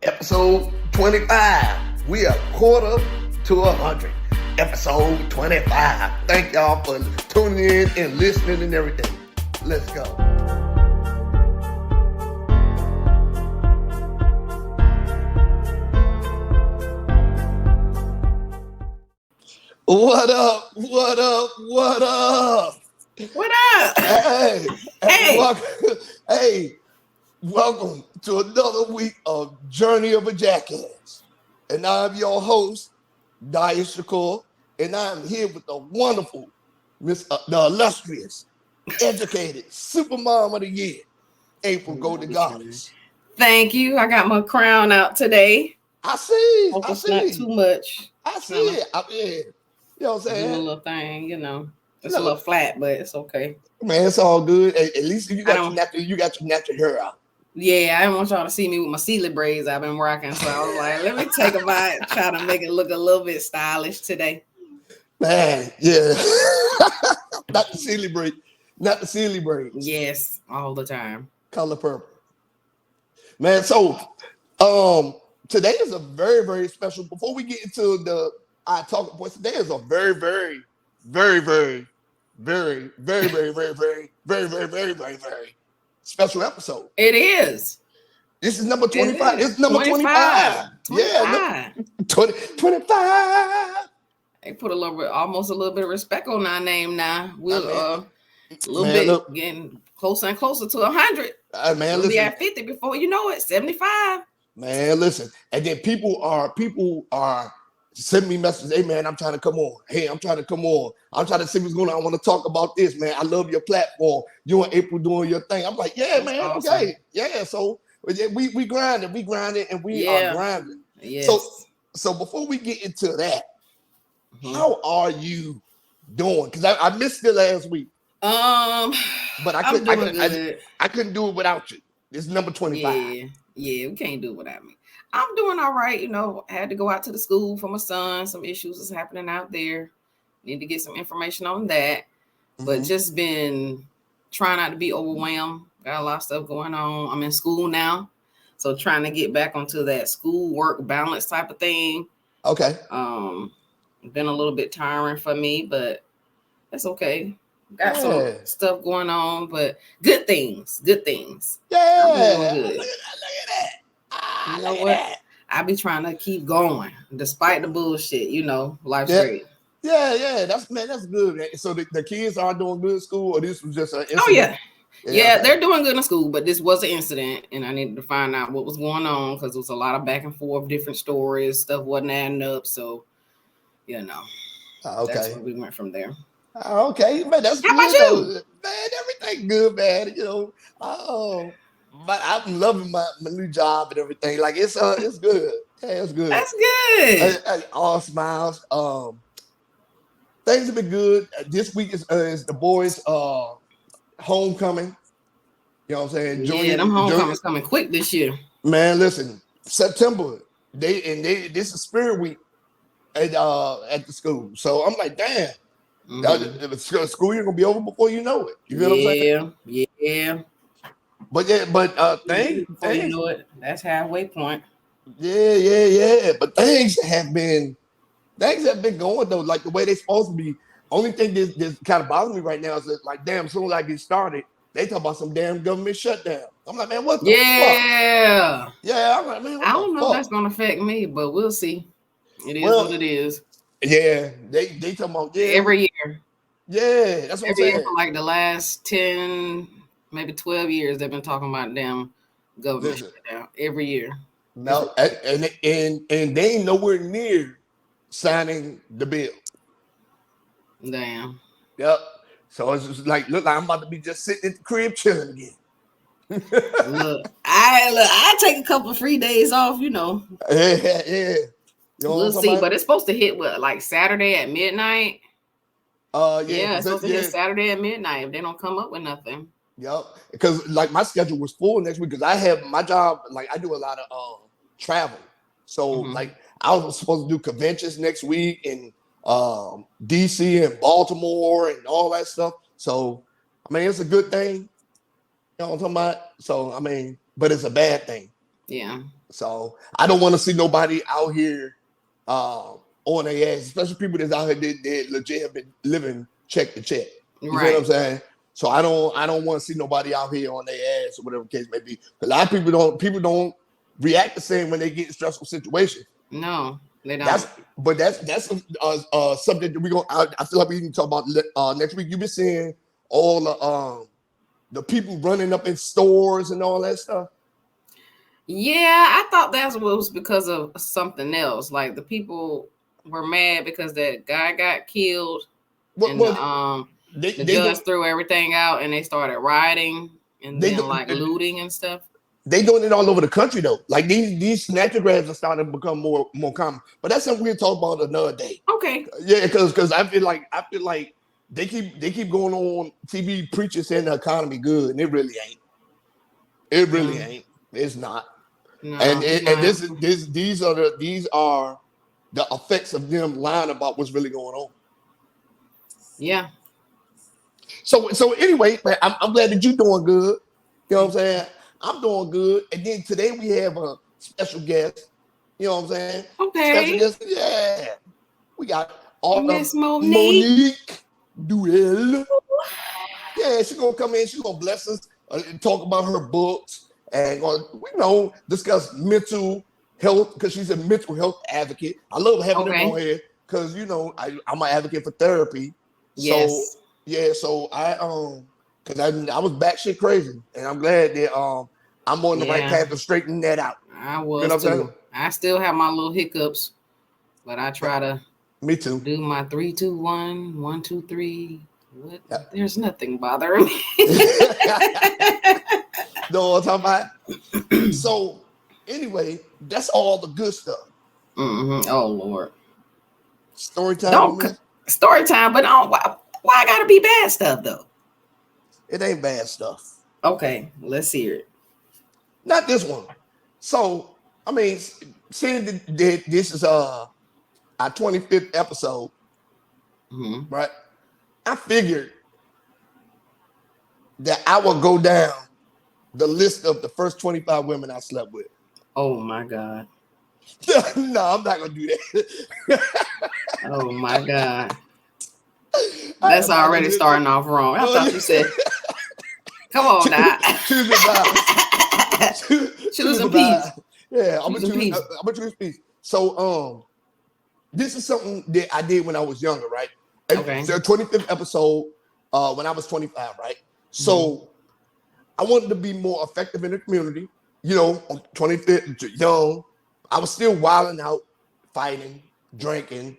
Episode 25. We are quarter to 100. Episode 25. Thank y'all for tuning in and listening and everything. Let's go. What up? What up? What up? What up? Hey, Hey. welcome to another week of Journey of a Jackass. And I'm your host, Daya Shakur, and I'm here with the wonderful, the illustrious, educated Supermom of the Year, April Golden Goddess. Thank you. I got my crown out today. I see. Hope I it's see. not too much. I see it. You know what I'm Doing a saying? little thing, It's a little flat, but it's okay. Man, it's all good. At least you got your natural hair out. Yeah, I didn't want y'all to see me with my Sealy braids I've been rocking. So I was like, let me take a bite, try to make it look a little bit stylish today. Man, yeah. Not the Sealy braid. Not the Sealy braids. Yes, all the time. Color purple. Man, so today is a very, very special. Before we get into the talking points, today is a very, very, very, very, very, very, very, very, very, very, very, very, very, very special episode. It is. This is number 25. It's number 25. 25. Yeah, 25. They put almost a little bit of respect on our name now. We'll a little bit getting closer and closer to 100. We'll be at 50 before you know it. 75. Man, listen. And then people are sending me messages. Hey man, I'm trying to come on. Hey, I'm trying to come on. I'm trying to see what's going on. I want to talk about this, man. I love your platform. You and April doing your thing. I'm like, yeah, man. Awesome. Okay. Yeah. So we grinding, and we are grinding. Yes. So before we get into that, how are you doing? Because I missed it last week. But I couldn't do it without you. This is number 25. Yeah, we can't do it without me. I'm doing all right. I had to go out to the school for my son. Some issues is happening out there. Need to get some information on that. But just been trying not to be overwhelmed. Got a lot of stuff going on. I'm in school now. So trying to get back onto that school work balance type of thing. Okay. Been a little bit tiring for me, but that's okay. Got some stuff going on, but good things. Yeah. I'm doing good. Look at that. You know what? I be trying to keep going despite the bullshit. Life's great. Yeah. That's good. Man. So the kids are doing good in school, or this was just an incident? Oh yeah, they're doing good in school, but this was an incident, and I needed to find out what was going on because there was a lot of back and forth, different stories, stuff wasn't adding up. So, that's where we went from there. Okay, man, that's how good. How about you? Man, everything good, man. But I'm loving my new job and everything. Like it's good. Yeah, it's good. That's good. All smiles. Things have been good. This week is the boys' homecoming. You know what I'm saying? Them homecomings coming quick this year. Man, listen, September. This is Spirit Week at the school. So I'm like, damn. The school year gonna be over before you know it. You feel what I'm saying? Yeah. But things you know it, that's halfway point. Yeah. But things have been going though, like the way they're supposed to be. Only thing that kind of bothers me right now is that, like, damn, as soon as I get started, they talk about some damn government shutdown. I'm like, man, what the fuck? Yeah, I'm like, man, I don't know if that's gonna affect me, but we'll see. It is what it is. Yeah, they talking about every year. Yeah, that's what I'm saying. For like the last 10, maybe 12 years, they've been talking about damn government shutdown every year. No, and they ain't nowhere near signing the bill. Damn. Yep. So it's just like, look, I'm about to be just sitting at the crib chilling again. Look, I take a couple of free days off, Yeah. We'll see, but it's supposed to hit like Saturday at midnight. It's supposed to hit Saturday at midnight if they don't come up with nothing. Yep, because like my schedule was full next week because I have my job. Like I do a lot of travel, so like I was supposed to do conventions next week in DC and Baltimore and all that stuff. So I mean, it's a good thing. You know what I'm talking about? So I mean, but it's a bad thing. Yeah. So I don't want to see nobody out here on their ass, especially people that's out here that legit have been living check to check. You feel what I'm saying? So I don't want to see nobody out here on their ass or whatever the case may be. A lot of people don't react the same when they get in stressful situations. No, they don't. That's a subject that we're gonna. I feel like we can talk about next week. You've been seeing all the people running up in stores and all that stuff. Yeah, I thought that was because of something else. Like the people were mad because that guy got killed, and the judge threw everything out, and they started rioting and then looting and stuff. They doing it all over the country though. Like these snatcher grabs are starting to become more common. But that's something we'll talk about another day. Okay. Yeah, because I feel like they keep going on TV preaching saying the economy good, and it really ain't. It really ain't. It's not. No, and these are the effects of them lying about what's really going on. Yeah. So anyway, man, I'm glad that you're doing good. You know what I'm saying? I'm doing good. And then today we have a special guest. You know what I'm saying? Okay. Special guest. Yeah. We got Miss Monique Duell. Yeah, she's gonna come in. She's gonna bless us and talk about her books and discuss mental health because she's a mental health advocate. I love having her on here because I'm an advocate for therapy. Yes. So yeah, so because I was batshit crazy, and I'm glad that I'm on the right path to straighten that out. I was too. I still have my little hiccups, but I try to. Me too. Do my 3, 2, 1, 1, 2, 3. What? Yeah. There's nothing bothering me. No, what I'm talking about. So anyway, that's all the good stuff. Mm-hmm. Oh Lord. Story time. Story time, but why gotta be bad stuff though? It ain't bad stuff. Okay, let's hear it. Not this one. So I mean, seeing that this is our 25th episode, right? I figured that I would go down the list of the first 25 women I slept with. Oh my God. No, I'm not gonna do that. Oh my God. That's already starting off wrong. I thought you said, come on now. Choose a Choose a piece. Yeah, I'm gonna choose peace. So this is something that I did when I was younger, right? Okay. The 25th episode when I was 25, right? So I wanted to be more effective in the community. You know, on 25th, young. I was still wilding out, fighting, drinking,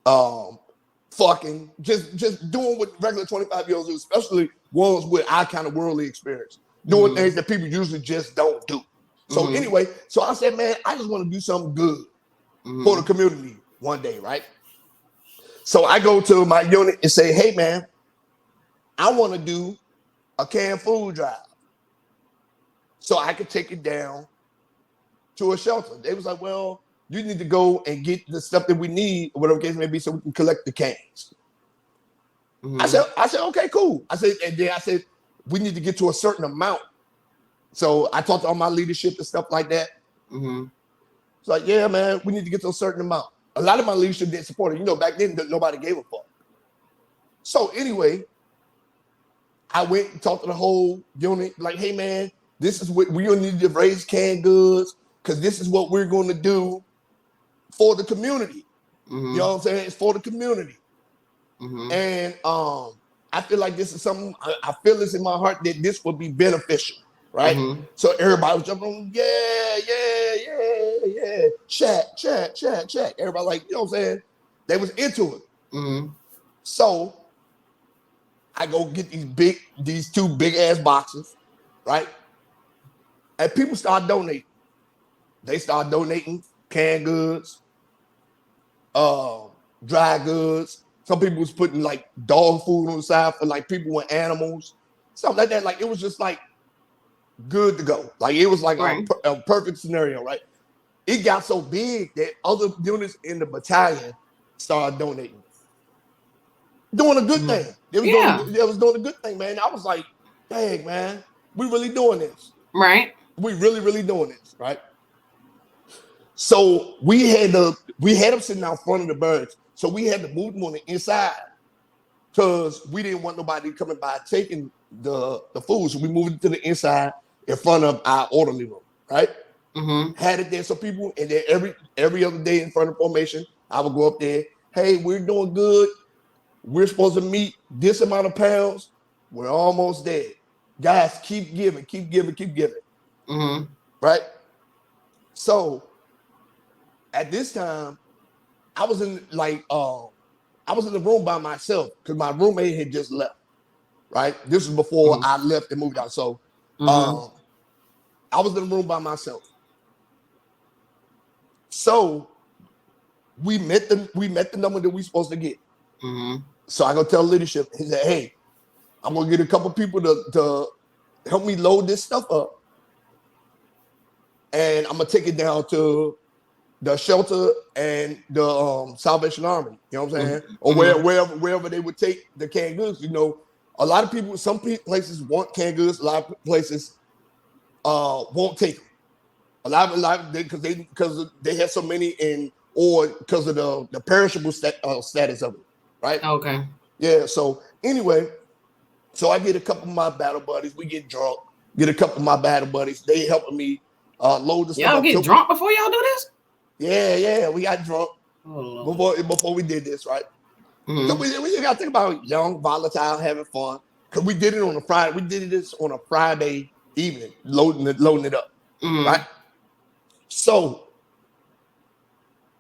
fucking, just doing what regular 25-year-olds do, especially ones with our kind of worldly experience. Doing things that people usually just don't do. So anyway, so I said, man, I just want to do something good for the community one day, right? So I go to my unit and say, hey, man, I want to do a canned food drive so I could take it down to a shelter. They was like, well, you need to go and get the stuff that we need, or whatever case may be, so we can collect the cans. I said, okay, cool. I said, we need to get to a certain amount. So I talked to all my leadership and stuff like that. It's like, yeah, man, we need to get to a certain amount. A lot of my leadership didn't support it. You know, back then, nobody gave a fuck. So anyway, I went and talked to the whole unit, like, hey, man, this is what we're going to need to raise canned goods because this is what we're going to do for the community. You know what I'm saying? It's for the community. And I feel like this is something, I feel this in my heart that this would be beneficial, right? So everybody was jumping on, yeah. Check. Everybody like, you know what I'm saying? They was into it. So I go get these two big ass boxes, right? And people start donating. They start donating canned goods, dry goods. Some people was putting like dog food on the side for like people with animals, something like that. Like it was just like good to go. Like it was like a perfect scenario, right? It got so big that other units in the battalion started donating. Doing a good thing. They was doing a good thing, man. I was like, dang, man, we really doing this. Right. We really doing this, right? So we had them sitting out front of the birds. So we had to move them on the inside because we didn't want nobody coming by taking the food. So we moved it to the inside in front of our orderly room, right? Had it there. So people, and then every other day in front of formation, I would go up there. Hey, we're doing good. We're supposed to meet this amount of pounds. We're almost there. Guys, keep giving. Right? So at this time, I was in the room by myself because my roommate had just left. Right? This was before I left and moved out. So I was in the room by myself. So we met the number that we supposed to get. So I go tell leadership. He said, "Hey, I'm gonna get a couple people to help me load this stuff up, and I'm gonna take it down to the shelter and the Salvation Army. You know what I'm saying? Or wherever they would take the canned goods. You know, a lot of people, some places want canned goods. A lot of places won't take them. A lot because they have so many in, or because of the perishable status of it, right? Okay. Yeah. So anyway, so I get a couple of my battle buddies. We get drunk. Get a couple of my battle buddies. They helping me load the stuff. Y'all get drunk before y'all do this? Yeah. We got drunk before we did this, right? So we got to think about young, volatile, having fun. Because we did it on a Friday. We did this on a Friday evening, loading it up, right? So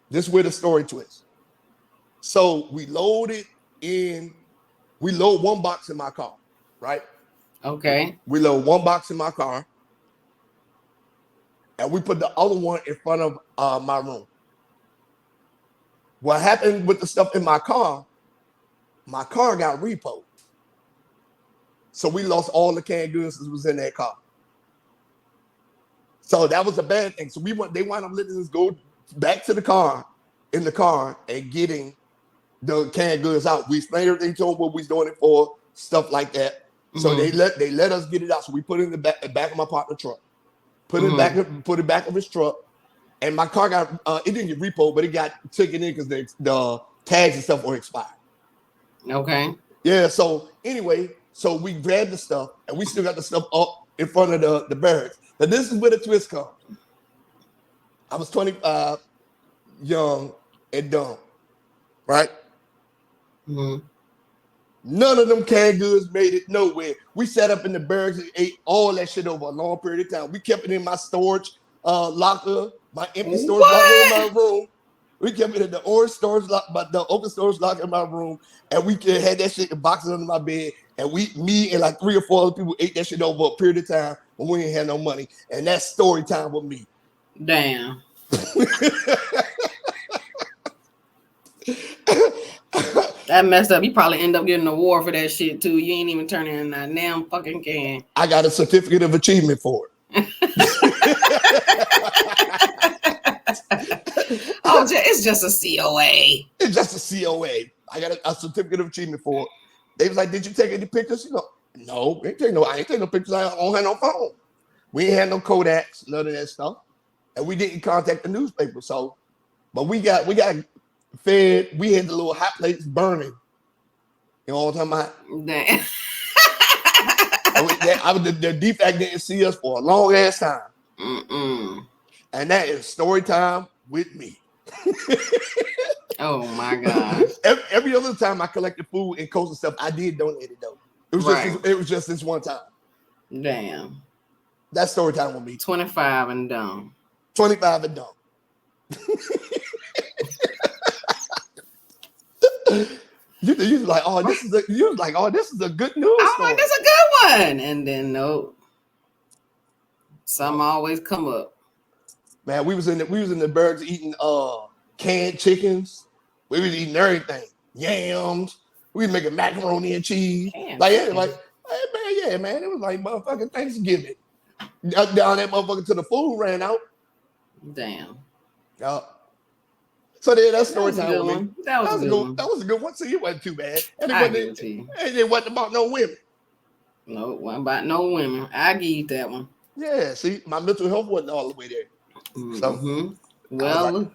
this is where the story twists. So we load one box in my car, right? Okay. We load one box in my car, and we put the other one in front of my room. What happened with the stuff in my car got repoed. So we lost all the canned goods that was in that car. So that was a bad thing. So they wound up letting us go back to the car, and getting the canned goods out. We explained everything to them, what we was doing it for, stuff like that. So they let us get it out. So we put it in the back of my partner truck. Put it back of his truck. And my car got it didn't get repoed, but it got taken in because the tags and stuff were expired. Okay. Yeah. So anyway, so we grabbed the stuff, and we still got the stuff up in front of the barracks. But this is where the twist comes. I was 25, young and dumb, right? None of them canned goods made it nowhere. We sat up in the barracks and ate all that shit over a long period of time. We kept it in my storage locker, my empty storage locker in my room. We kept it in the orange storage locker, but the open storage locker in my room, and we had that shit in boxes under my bed. And me and like 3 or 4 other people ate that shit over a period of time when we didn't have no money. And that's story time with me. Damn. That messed up. You probably end up getting an award for that shit too. You ain't even turning in that damn fucking can. I got a certificate of achievement for it. Oh, it's just a COA. It's just a COA. I got a certificate of achievement for it. They was like, "Did you take any pictures?" You know, no, I ain't take no pictures. I don't have no phone. We ain't had no Kodaks, none of that stuff, and we didn't contact the newspaper. So, but we got fed. We had the little hot plates burning. You know what I'm talking about? Damn. The DFAC didn't see us for a long ass time. And that is story time with me. Oh my God. Every other time I collected food and coats and stuff, I did donate it though. It was just this one time. Damn. That's story time with me. 25 and dumb. 25 and dumb. You was like, this is a good news I'm story. like, that's a good one. And then nope. Something always come up. Man, we was in the birds eating canned chickens. We was eating everything. Yams. We was making macaroni and cheese. Hey man, it was like motherfucking Thanksgiving. Down that motherfucker till the food ran out. Damn. So there, that's story time with me. That was a good one. So it wasn't too bad. And it wasn't about no women. No, it wasn't about no women. I give you that one. Yeah, see, my mental health wasn't all the way there. So Well,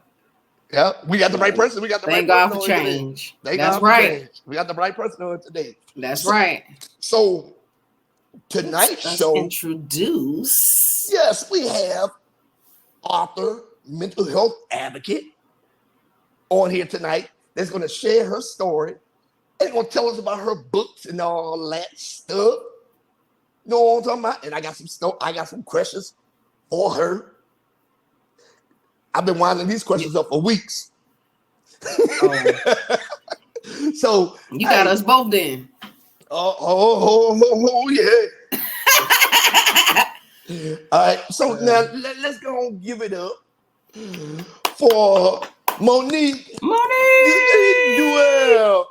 yeah, we got the right person. We got the right thank God person for on today. change. Thank That's God for right. change. We got the right person on today. That's right. So tonight's Let's show, introduce. yes, we have author, mental health advocate on here tonight that's going to share her story and going to tell us about her books and all that stuff. You know what I'm talking about? And I got some questions for her. I've been winding these questions up for weeks. Oh. So you got us both then. Oh yeah. All right. So now let's go and give it up for Monique Duell.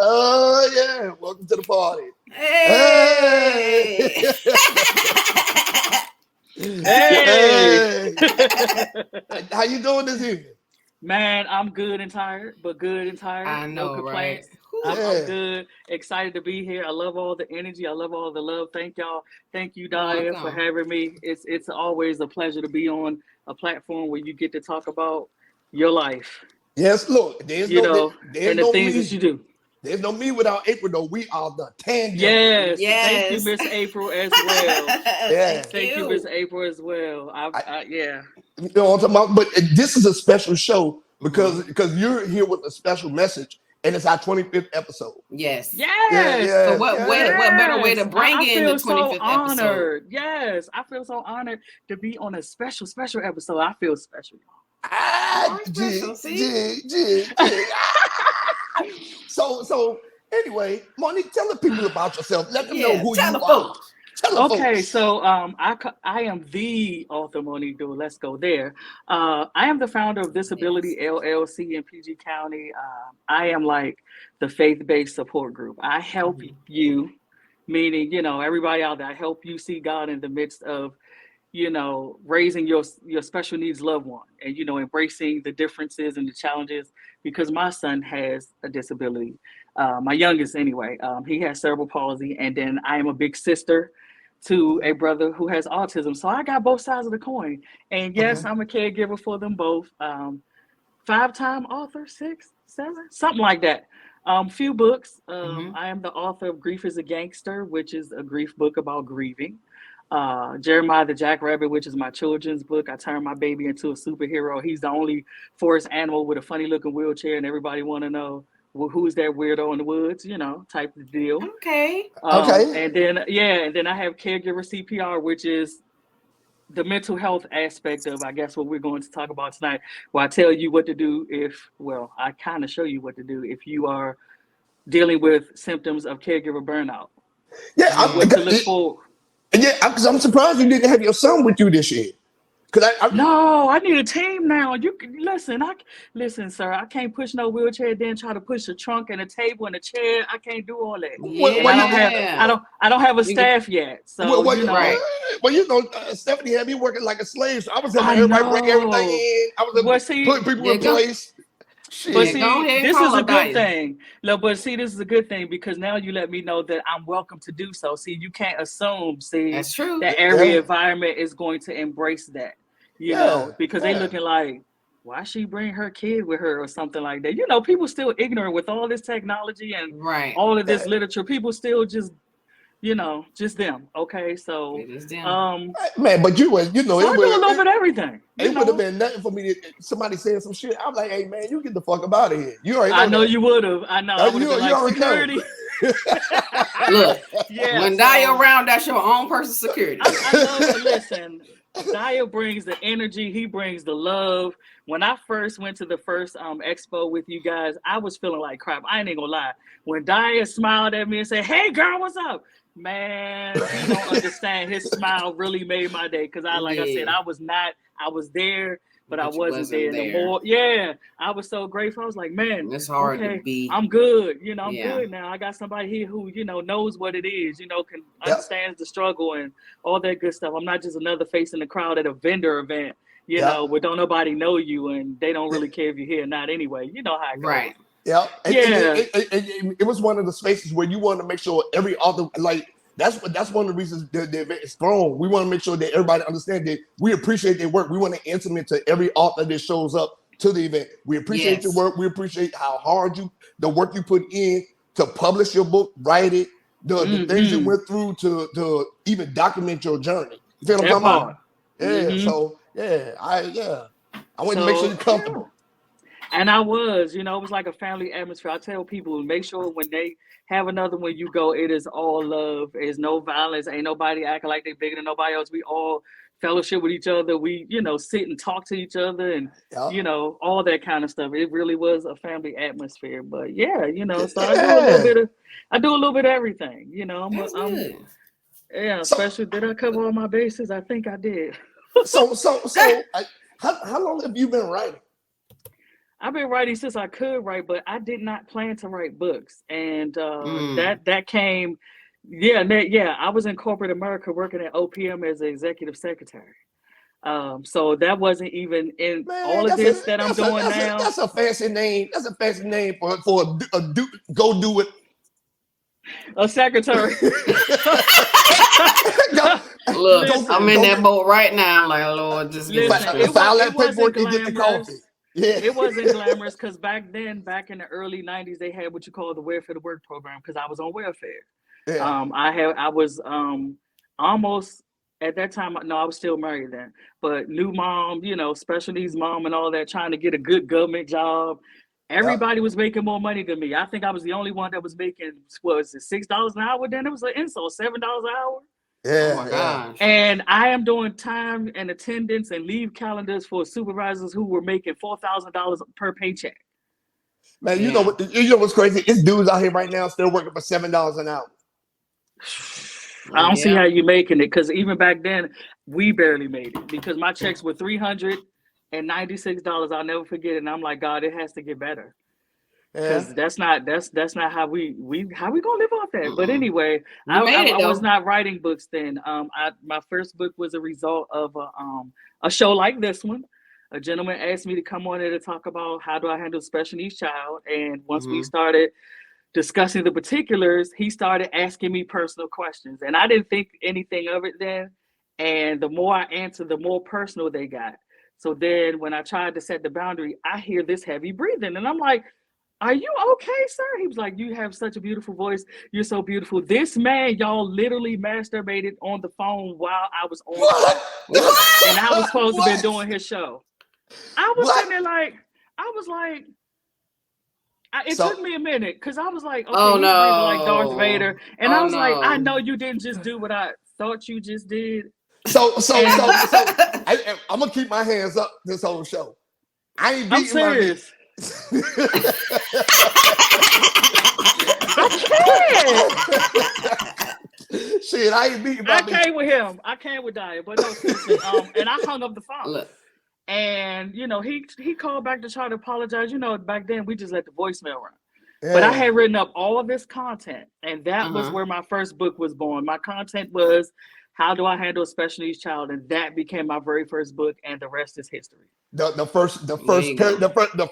Oh yeah. Welcome to the party. Hey. Hey. How you doing this evening? Man, I'm good and tired, but good and tired. I know, no complaints. right? I'm good, excited to be here. I love all the energy. I love all the love. Thank y'all. Thank you, Daya, for having me. It's always a pleasure to be on a platform where you get to talk about your life. Yes, look, there's no things me. that you do. There's no me without April, though. We are the tandem. Yes. Thank you, Miss April, as well. Yeah. Thank you, Miss April, as well. Yeah. You know what I'm talking about? But this is a special show because you're here with a special message, and it's our 25th episode. Yes. Yes. So what better way to bring in the 25th episode? Yes. I feel so honored to be on a special episode. I feel special. So anyway, Monique, tell the people about yourself. Let them know who you are. Folks. Okay, so I am the author Monique Duell. Let's go there. I am the founder of Disability LLC in PG County. I am like the faith-based support group. I help you, meaning everybody out there. I help you see God in the midst of raising your special needs loved one, and embracing the differences and the challenges, because my son has a disability. My youngest anyway, he has cerebral palsy, and then I am a big sister to a brother who has autism. So I got both sides of the coin. And yes, I'm a caregiver for them both. 5-time author, 6, 7, something like that. Few books. I am the author of Grief is a Gangster, which is a grief book about grieving. Jeremiah the Jackrabbit, which is my children's book. I turned my baby into a superhero. He's the only forest animal with a funny looking wheelchair, and everybody want to know, well, who's that weirdo in the woods, type of deal. Okay. And then I have caregiver CPR, which is the mental health aspect of, I guess, what we're going to talk about tonight. Where I tell you what to do I kind of show you what to do if you are dealing with symptoms of caregiver burnout. Yeah, what to look for. Yeah, because I'm surprised you didn't have your son with you this year. No, I need a team now. You can listen, sir. I can't push no wheelchair, then try to push a trunk and a table and a chair. I can't do all that. I don't have a staff yet. So Stephanie had me working like a slave. So I was having everybody bring everything in. I was putting people in place. But see, this is a good thing. No, but see, this is a good thing because now you let me know that I'm welcome to do so. See, you can't assume, that's true. That every environment is going to embrace that, you know, because they looking like, why she bring her kid with her or something like that? People still ignorant with all this technology and all of this literature. People still just them. Okay, so man, but so I do a little bit of everything. It would have been nothing for me to somebody saying some shit. I'm like, hey man, you get the fuck up out of here. You already know. I know you would have. I know. I would have been like security. Look, when Daya around, that's your own personal security. I know. Listen, Daya brings the energy. He brings the love. When I first went to the first expo with you guys, I was feeling like crap. I ain't gonna lie. When Daya smiled at me and said, "Hey girl, what's up?" Man, you don't understand. His smile really made my day because I said, I was there, but I wasn't there no more. Yeah, I was so grateful. I was like, man, it's hard to be. I'm good. I'm good now. I got somebody here who, knows what it is, can understands the struggle and all that good stuff. I'm not just another face in the crowd at a vendor event, where don't nobody know you and they don't really care if you're here or not anyway. You know how it goes. Right. Yeah, Yeah. It was one of the spaces where you want to make sure every author, like that's one of the reasons the event is strong. We want to make sure that everybody understands that we appreciate their work. We want to intimate to every author that shows up to the event. We appreciate your work. We appreciate how hard the work you put in to publish your book, write it, the things you went through to even document your journey. You feel what I'm talking about? Yeah. So I want to make sure you're comfortable. Yeah. And I was, it was like a family atmosphere. I tell people, make sure when they have another one, you go, it is all love. There's no violence. Ain't nobody acting like they're bigger than nobody else. We all fellowship with each other. We, sit and talk to each other and, all that kind of stuff. It really was a family atmosphere. But so I do a little bit of everything, That's good. Especially did I cover all my bases? I think I did. So how long have you been writing? I've been writing since I could write, but I did not plan to write books. And that came, I was in corporate America working at OPM as an executive secretary. So that wasn't even in all of this that I'm doing now. That's a fancy name. That's a fancy name for go do it. A secretary. Look, I'm in that boat right now. I'm like, Lord, just file that paperwork and get the coffee. Yeah. It wasn't glamorous because back in the early 90s, they had what you call the Welfare to Work program because I was on welfare. Yeah. I was almost at that time. No, I was still married then, but new mom, special needs mom and all that, trying to get a good government job. Everybody was making more money than me. I think I was the only one that was making, $6 an hour? Then it was an insult, $7 an hour. Yeah. Oh my gosh. And I am doing time and attendance and leave calendars for supervisors who were making $4,000 per paycheck. Man, you know what's crazy? It's dudes out here right now still working for $7 an hour. I don't see how you making it, because even back then we barely made it because my checks were $396. I'll never forget it. And I'm like, God, it has to get better. Because that's not how we gonna live off that. But anyway, I was not writing books then. My first book was a result of a show like this one. A gentleman asked me to come on there to talk about how do I handle a special needs child. And once we started discussing the particulars, he started asking me personal questions. And I didn't think anything of it then. And the more I answered, the more personal they got. So then when I tried to set the boundary, I hear this heavy breathing. And I'm like, are you okay, sir? He was like, you have such a beautiful voice. You're so beautiful. This man, y'all literally masturbated on the phone while I was on the phone. And I was supposed to be doing his show. I was sitting there like, it took me a minute because I was like, okay, he's like Darth Vader. And I was like, I know you didn't just do what I thought you just did. So I'm going to keep my hands up this whole show. I ain't beating I'm serious. Shit, I ain't beating my I came with him. I came with Dyer, but no, seriously. And I hung up the phone. Look. And he called back to try to apologize. Back then we just let the voicemail run. Yeah. But I had written up all of this content, and that was where my first book was born. My content was how do I handle a special needs child, and that became my very first book, and the rest is history. The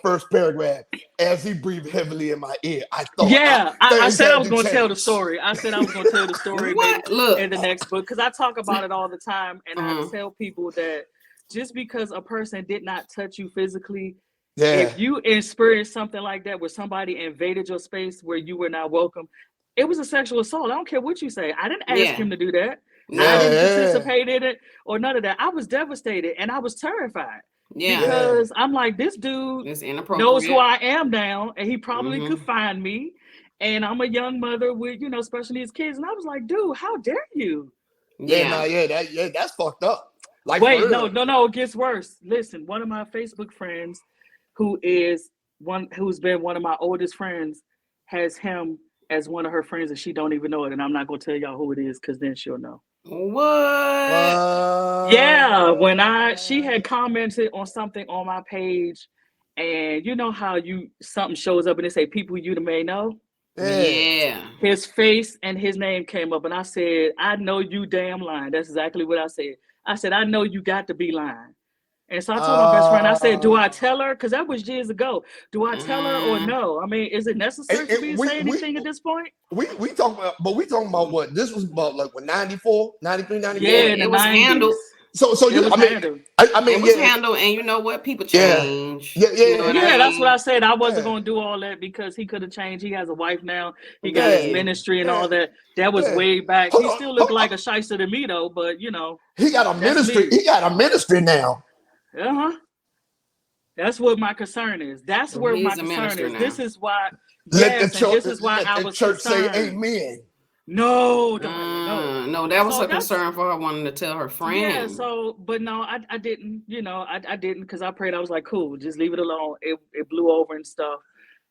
first paragraph, as he breathed heavily in my ear, I thought. Yeah, I said I was going to tell the story. I said I was going to tell the story in the next book because I talk about it all the time, and I tell people that just because a person did not touch you physically, if you experience something like that where somebody invaded your space where you were not welcome, it was a sexual assault. I don't care what you say. I didn't ask him to do that. I didn't participate in it or none of that. I was devastated and I was terrified. Because I'm like, this dude knows who I am now, and he probably could find me. And I'm a young mother with, special needs kids. And I was like, dude, how dare you? That's fucked up. Like, wait, no, it gets worse. Listen, one of my Facebook friends who's been one of my oldest friends has him as one of her friends, and she don't even know it. And I'm not gonna tell y'all who it is because then she'll know. What? Yeah, when she had commented on something on my page, and you know how something shows up and they say people you may know. Yeah. His face and his name came up, and I said, I know you damn lying. That's exactly what I said. I said, I know you got to be lying. And so I told my best friend, I said, do I tell her? Because that was years ago. Do I tell her or no? I mean, is it necessary for me to say anything at this point? We talking about, but we talking about what? This was about like what, 94, 93, 94? Yeah, in the it was 90s. handled. So It was handled. It was handled, and you know what? People change. Yeah. You know what I mean? That's what I said. I wasn't going to do all that because he could have changed. He has a wife now. He got his ministry and all that. That was way back. He still looked like a shyster to me, though, but, you know. He got a ministry. Me. He got a ministry now. Uh-huh. That's what my concern is. That's where my concern is. Now. This is why. This is why I was church concerned. Say amen. No, no, that was a concern for her wanting to tell her friend. Yeah, so, but no, I didn't, you know, I didn't, because I prayed. I was like, cool, just leave it alone. It blew over and stuff,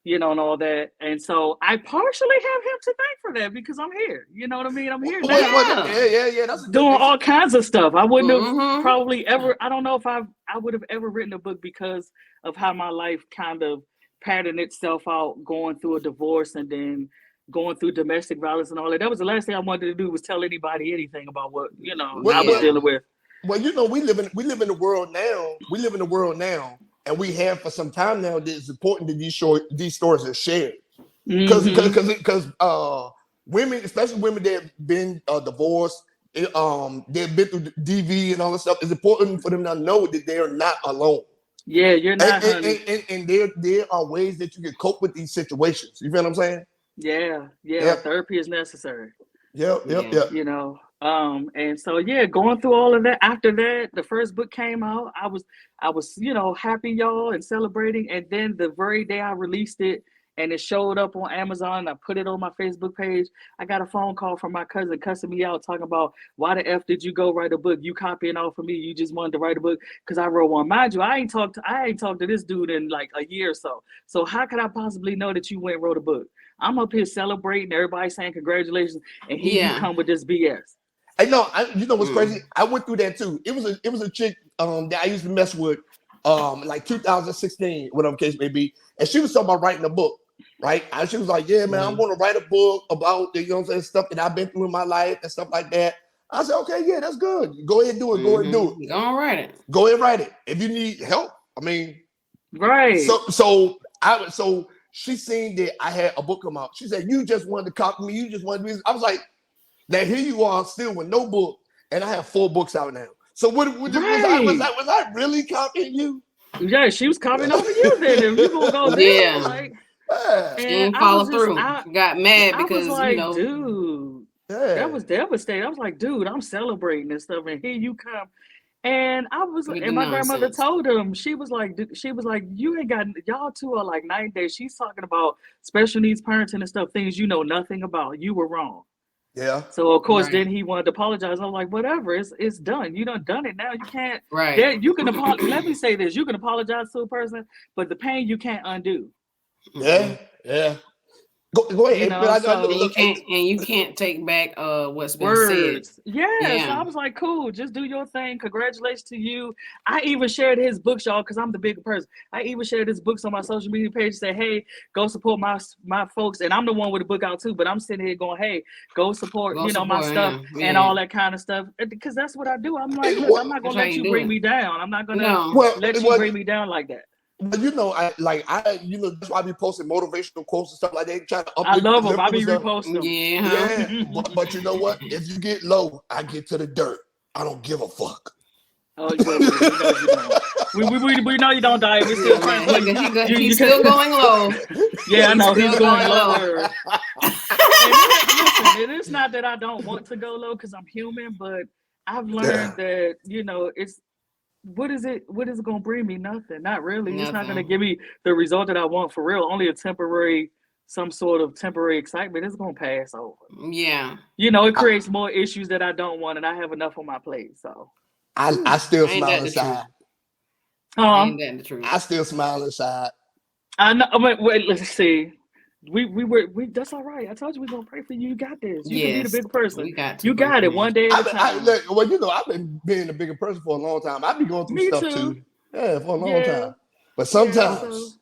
you know, and all that. And so I partially have him to thank for that because I'm here. You know what I mean? I'm here now. Yeah. That's doing all kinds of stuff. I wouldn't have probably ever, I don't know if I would have ever written a book because of how my life kind of patterned itself out, going through a divorce and then going through domestic violence and all that. That was the last thing I wanted to do, was tell anybody anything about what, you know, I was dealing with. Well, you know, we live in the world now. We live in the world now, and we have for some time now that it's important that these stories are shared. Because women, especially women that have been divorced, they've been through DV and all that stuff, it's important for them to know that they are not alone. Yeah, you're not. And there are ways that you can cope with these situations. You feel what I'm saying? Yeah. Therapy is necessary. Yeah. You know, and so going through all of that. After that, the first book came out. I was, you know, happy, y'all, and celebrating. And then the very day I released it, and it showed up on Amazon, I put it on my Facebook page, I got a phone call from my cousin cussing me out, talking about, why the F did you go write a book? You copying off of me. You just wanted to write a book because I wrote one. Mind you, I ain't talked to this dude in like a year or so. So how could I possibly know that you went and wrote a book? I'm up here celebrating, everybody saying congratulations, and you come with this BS. I know. You know what's crazy? I went through that too. It was a chick that I used to mess with, like 2016, whatever case may be, and she was talking about writing a book, right? And she was like, "Yeah, man, I'm going to write a book about the, you know what I'm saying, stuff that I've been through in my life and stuff like that." I said, "Okay, yeah, that's good. Go ahead and do it. Go ahead and do it. Go and write it. Go ahead and write it. If you need help, I mean, right." So she seen that I had a book come out. She said, "You just wanted to copy me. You just wanted to do this." I was like, "Now here you are, still with no book, and I have 4 books out now." So was I really copying you? Yeah, she was copying over you then. If you gonna go there, like, she didn't follow through. Got mad because, I was like, you know, dude, that was devastating. I was like, dude, I'm celebrating this stuff, and here you come. And I was, and my grandmother told him, she was like, you ain't got, y'all two are like 9 days. She's talking about special needs parenting and stuff, things you know nothing about. You were wrong. Yeah. So of course, then he wanted to apologize. I'm like, whatever, it's done. You done it now. You can't. Right. You can let me say this. You can apologize to a person, but the pain you can't undo. Yeah. Go ahead. You know, you can't take back what's been words. said. Yeah. So I was like, cool, just do your thing. Congratulations to you. I even shared his books, y'all, because I'm the bigger person. I even shared his books on my social media page. Say, hey, go support my folks. And I'm the one with the book out too, but I'm sitting here going, hey, go support my stuff and all that kind of stuff. Because that's what I do. I'm like, look, I'm not gonna let you bring me down. I'm not gonna let you bring me down like that. But you know, that's why I be posting motivational quotes and stuff like that. Trying to I love them. I be reposting them. Yeah. But you know what? If you get low, I get to the dirt. I don't give a fuck. Oh, we know you don't die. We still he's still going low. Yeah, I know he's going lower. Listen, it is not that I don't want to go low because I'm human, but I've learned that, you know, it's, what is it going to bring me? Nothing. Not really. Nothing. It's not going to give me the result that I want for real. Only some sort of temporary excitement. It's going to pass over. Yeah. You know, it creates more issues that I don't want, and I have enough on my plate. So I still smile inside. Ain't that the truth? I still smile inside. I know. Wait, let's see. We that's all right. I told you we're gonna pray for you. You got this. You can be the bigger person. You got it one day at a time. Well, you know, I've been being a bigger person for a long time. I've been going through stuff too. Yeah, for a long time. But sometimes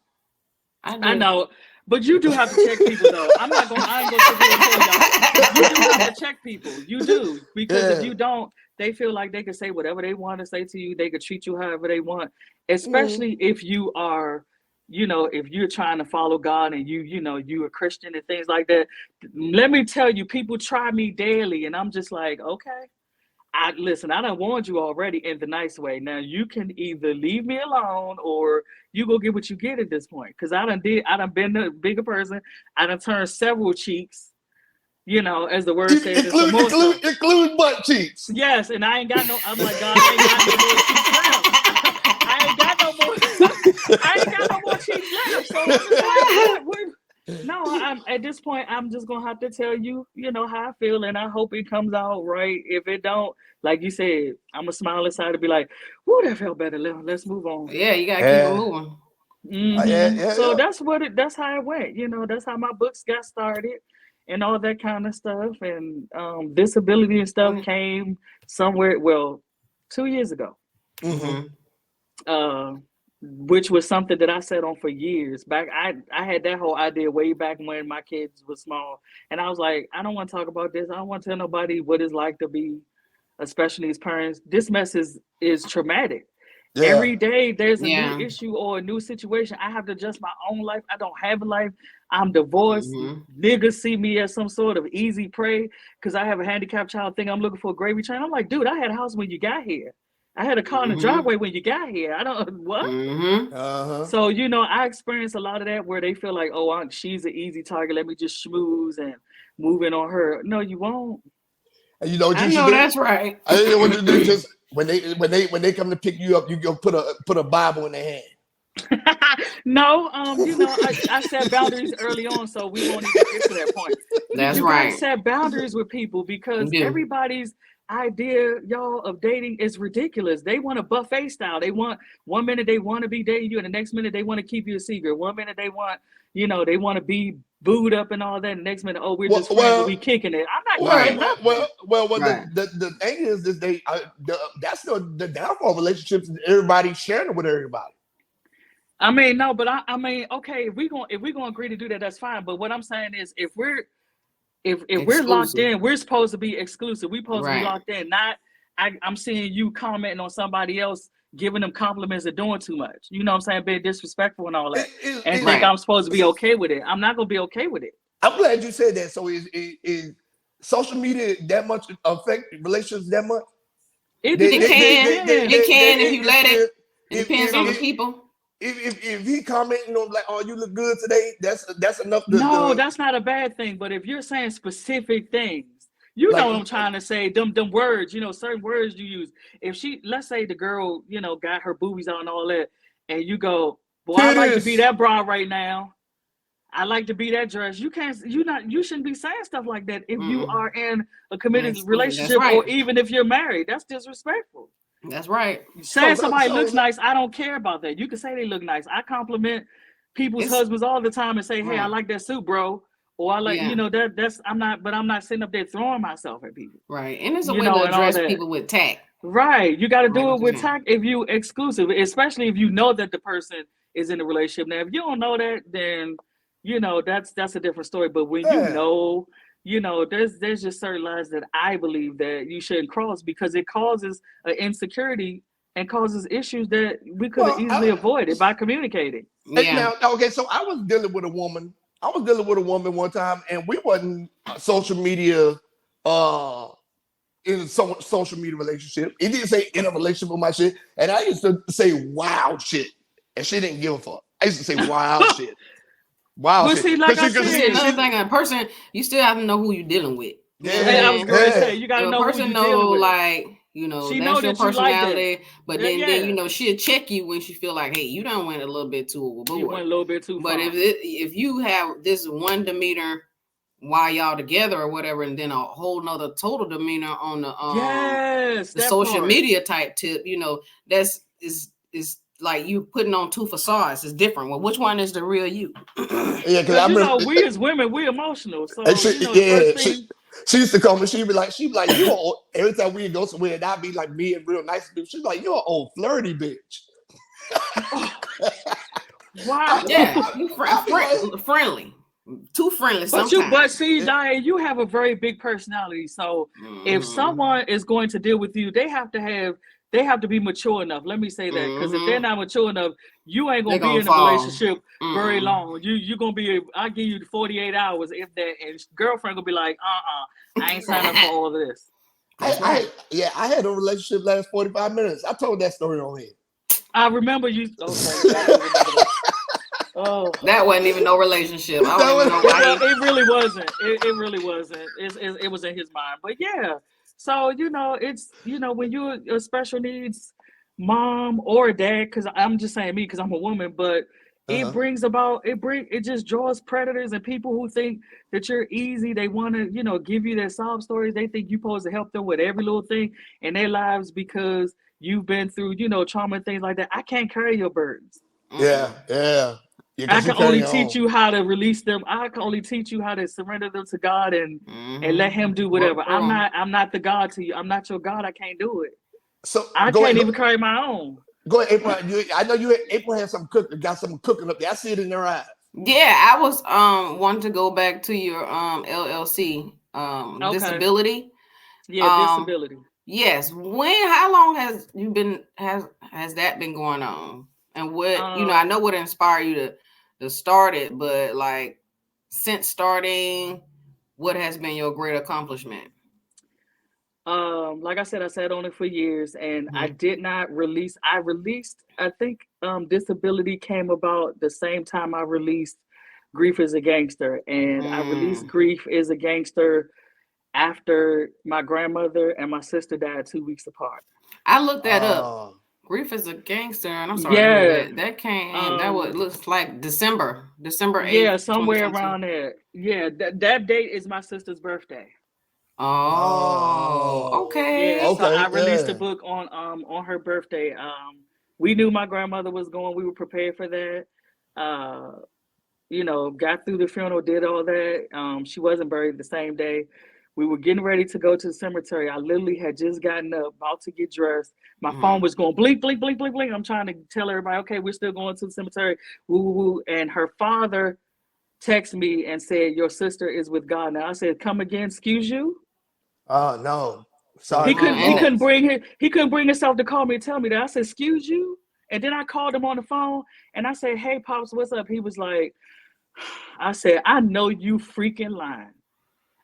I know. But you do have to check people though. I ain't gonna sit here and tell y'all. You do have to check people. You do. Because if you don't, they feel like they can say whatever they want to say to you. They can treat you however they want. Especially if you are, if you're trying to follow God and you a Christian and things like that. Let me tell you, people try me daily and I'm just like, okay. Listen, I done warned you already in the nice way. Now you can either leave me alone or you go get what you get at this point. Cause I done been a bigger person. I done turned several cheeks, as the word says. Include butt cheeks. Yes, and I ain't got no, I'm like, God, I ain't got no more cheeks left. I ain't got no more cheeks left. So I'm just like, no, at this point, I'm just gonna have to tell you, how I feel, and I hope it comes out right. If it don't, like you said, I'm gonna smile inside and be like, "Woo, that felt better. Let's move on." Yeah, you gotta keep it moving. Mm-hmm. So that's how it went. That's how my books got started, and all that kind of stuff. And disability and stuff came somewhere. Well, 2 years ago. Which was something that I sat on for years. Back, I had that whole idea way back when my kids were small, and I was like, I don't want to talk about this. I don't want to tell nobody what it's like to be, especially as parents. This mess is traumatic. Yeah. Every day there's a new issue or a new situation. I have to adjust my own life. I don't have a life. I'm divorced. Niggas see me as some sort of easy prey because I have a handicapped child. Think I'm looking for a gravy train. I'm like, dude, I had a house when you got here. I had a car in the driveway when you got here. I don't what. So I experienced a lot of that where they feel like, oh, she's an easy target. Let me just schmooze and move in on her. No, you won't. And you know what I know that's right. I didn't know what to do. Just when they come to pick you up, you go put a Bible in their hand. No, I set boundaries early on, so we won't even get to that point. That's right. You set boundaries with people because everybody's idea, y'all, of dating is ridiculous. They want a buffet style. They want 1 minute they want to be dating you, and the next minute they want to keep you a secret. 1 minute they want, they want to be booed up and all that. And the next minute, we're just friends, we kicking it. I'm not doing nothing. The thing is that's the downfall of relationships. Everybody sharing it with everybody. I mean, no, but I mean, okay, if we're gonna agree to do that, that's fine. But what I'm saying is, if we're locked in, we're supposed to be exclusive. We're supposed to be locked in. Not, I'm seeing you commenting on somebody else, giving them compliments and doing too much. You know what I'm saying? Being disrespectful and all that. And think I'm supposed to be okay with it. I'm not gonna be okay with it. I'm glad you said that. So is social media that much affect relationships that much? It can if you let it. It depends on the people. If he commenting on like, oh, you look good today, that's enough. That's not a bad thing. But if you're saying specific things, know what I'm trying to say. Them words, certain words you use. If let's say the girl, got her boobies out and all that, and you go, boy, I like to be that bra right now. I like to be that dress. You shouldn't be saying stuff like that if you are in a committed relationship or even if you're married. That's disrespectful. That's right. Saying somebody looks nice, I don't care about that. You can say they look nice. I compliment people's husbands all the time and say, hey, I like that suit, bro. Or I like, I'm not sitting up there throwing myself at people. Right. And there's a way to address people with tact. Right. You got to do it with tact if you exclusive, especially if you know that the person is in a relationship. Now, if you don't know that, then, that's a different story. But when there's just certain lines that I believe that you shouldn't cross because it causes an insecurity and causes issues that we could have easily avoided by communicating. Yeah. Now, okay, so I was dealing with a woman one time, and we wasn't social media in a social media relationship. It didn't say in a relationship with my shit, and I used to say wild shit, and she didn't give a fuck. I used to say wild shit. Wow. But see, like I said, another thing, a person, you still have to know who you're dealing with. I was going to say, you got to know who you're dealing with. Like, that's your personality. But then she'll check you when she feel like, hey, you done went a little bit too overboard. You went a little bit too far. But if you have this one demeanor while y'all together or whatever, and then a whole nother total demeanor on the social media type tip, that's is like you putting on two facades. It's different. Well, which one is the real you? Yeah, because I remember we as women, we emotional. So she used to call me. She'd be like, you old. Every time we go somewhere, and I'd be like me and real nice dude. She's like, you're an old flirty bitch. Wow. Yeah, you friendly. Too friendly sometimes. But see, Diane, you have a very big personality. So if someone is going to deal with you, they have to be mature enough. Let me say that, because if they're not mature enough, you ain't gonna be in a relationship very long. You're gonna be. I'll give you 48 hours if that, and girlfriend gonna be like, I ain't signed up for all of this. I had a relationship last 45 minutes. I told that story on here. I remember you. Okay. Oh, that wasn't even no relationship. I don't even know why. It really wasn't. It really wasn't. It was in his mind. But yeah. So it's when you're a special needs mom or dad, because I'm just saying me, because I'm a woman, but it just draws predators and people who think that you're easy. They want to give you their sob stories. They think you're supposed to help them with every little thing in their lives because you've been through trauma and things like that. I can't carry your burdens. Yeah. I can only teach you how to release them. I can only teach you how to surrender them to God and let Him do whatever. I'm not the God to you. I'm not your God. I can't do it. So I can't even carry my own. Go ahead, April. I know April has some cooking. Got some cooking up there. I see it in their eyes. Yeah, I was wanting to go back to your LLC disability. Yeah, disability. Yes. How long has you been has that been going on? And what I know what inspired you to start it, but like since starting, what has been your great accomplishment? Like I said, I sat on it for years, and I did not release. I think disability came about the same time I released Grief is a Gangster, and I released Grief is a Gangster after my grandmother and my sister died 2 weeks apart. I looked that up. Grief is a Gangster, and I'm sorry. Yeah, that came. That looks like December 8th. Yeah, somewhere around there. Yeah, that date is my sister's birthday. Oh, okay. Yeah, so I released a book on her birthday. We knew my grandmother was going. We were prepared for that. Got through the funeral, did all that. She wasn't buried the same day. We were getting ready to go to the cemetery. I literally had just gotten up, about to get dressed. My phone was going blink, blink, blink, blink, blink. I'm trying to tell everybody, okay, we're still going to the cemetery. Woo, woo. And her father texted me and said, your sister is with God now. I said, come again, excuse you? Oh, no. Sorry. He couldn't bring himself to call me and tell me that. I said, excuse you? And then I called him on the phone and I said, hey, Pops, what's up? He was like, I said, I know you freaking lying.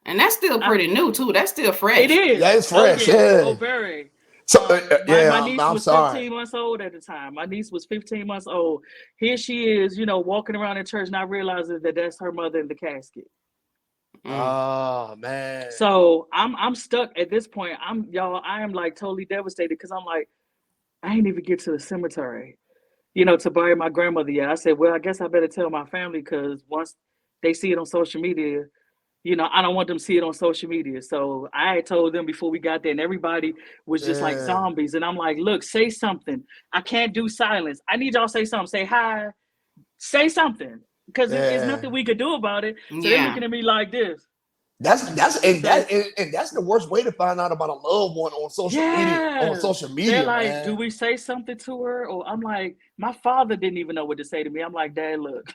And that's still pretty new too. That's still fresh. It is. Yeah, it's fresh. Yeah. Oh, very. So, my niece I'm was sorry. 15 months old at the time. My niece was 15 months old. Here she is, walking around in church, not realizing that that's her mother in the casket. Oh man. So I'm stuck at this point. I am like totally devastated because I'm like, I ain't even get to the cemetery, to bury my grandmother yet. I said, well, I guess I better tell my family because once they see it on social media, I don't want them to see it on social media. So I had told them before we got there, and everybody was just like zombies. And I'm like, look, say something. I can't do silence. I need y'all to say something. Say hi. Say something. Because there's nothing we could do about it. So they're looking at me like this. That's the worst way to find out about a loved one on social media. They're like, man. do we say something to her? Or I'm like, my father didn't even know what to say to me. I'm like, Dad, look,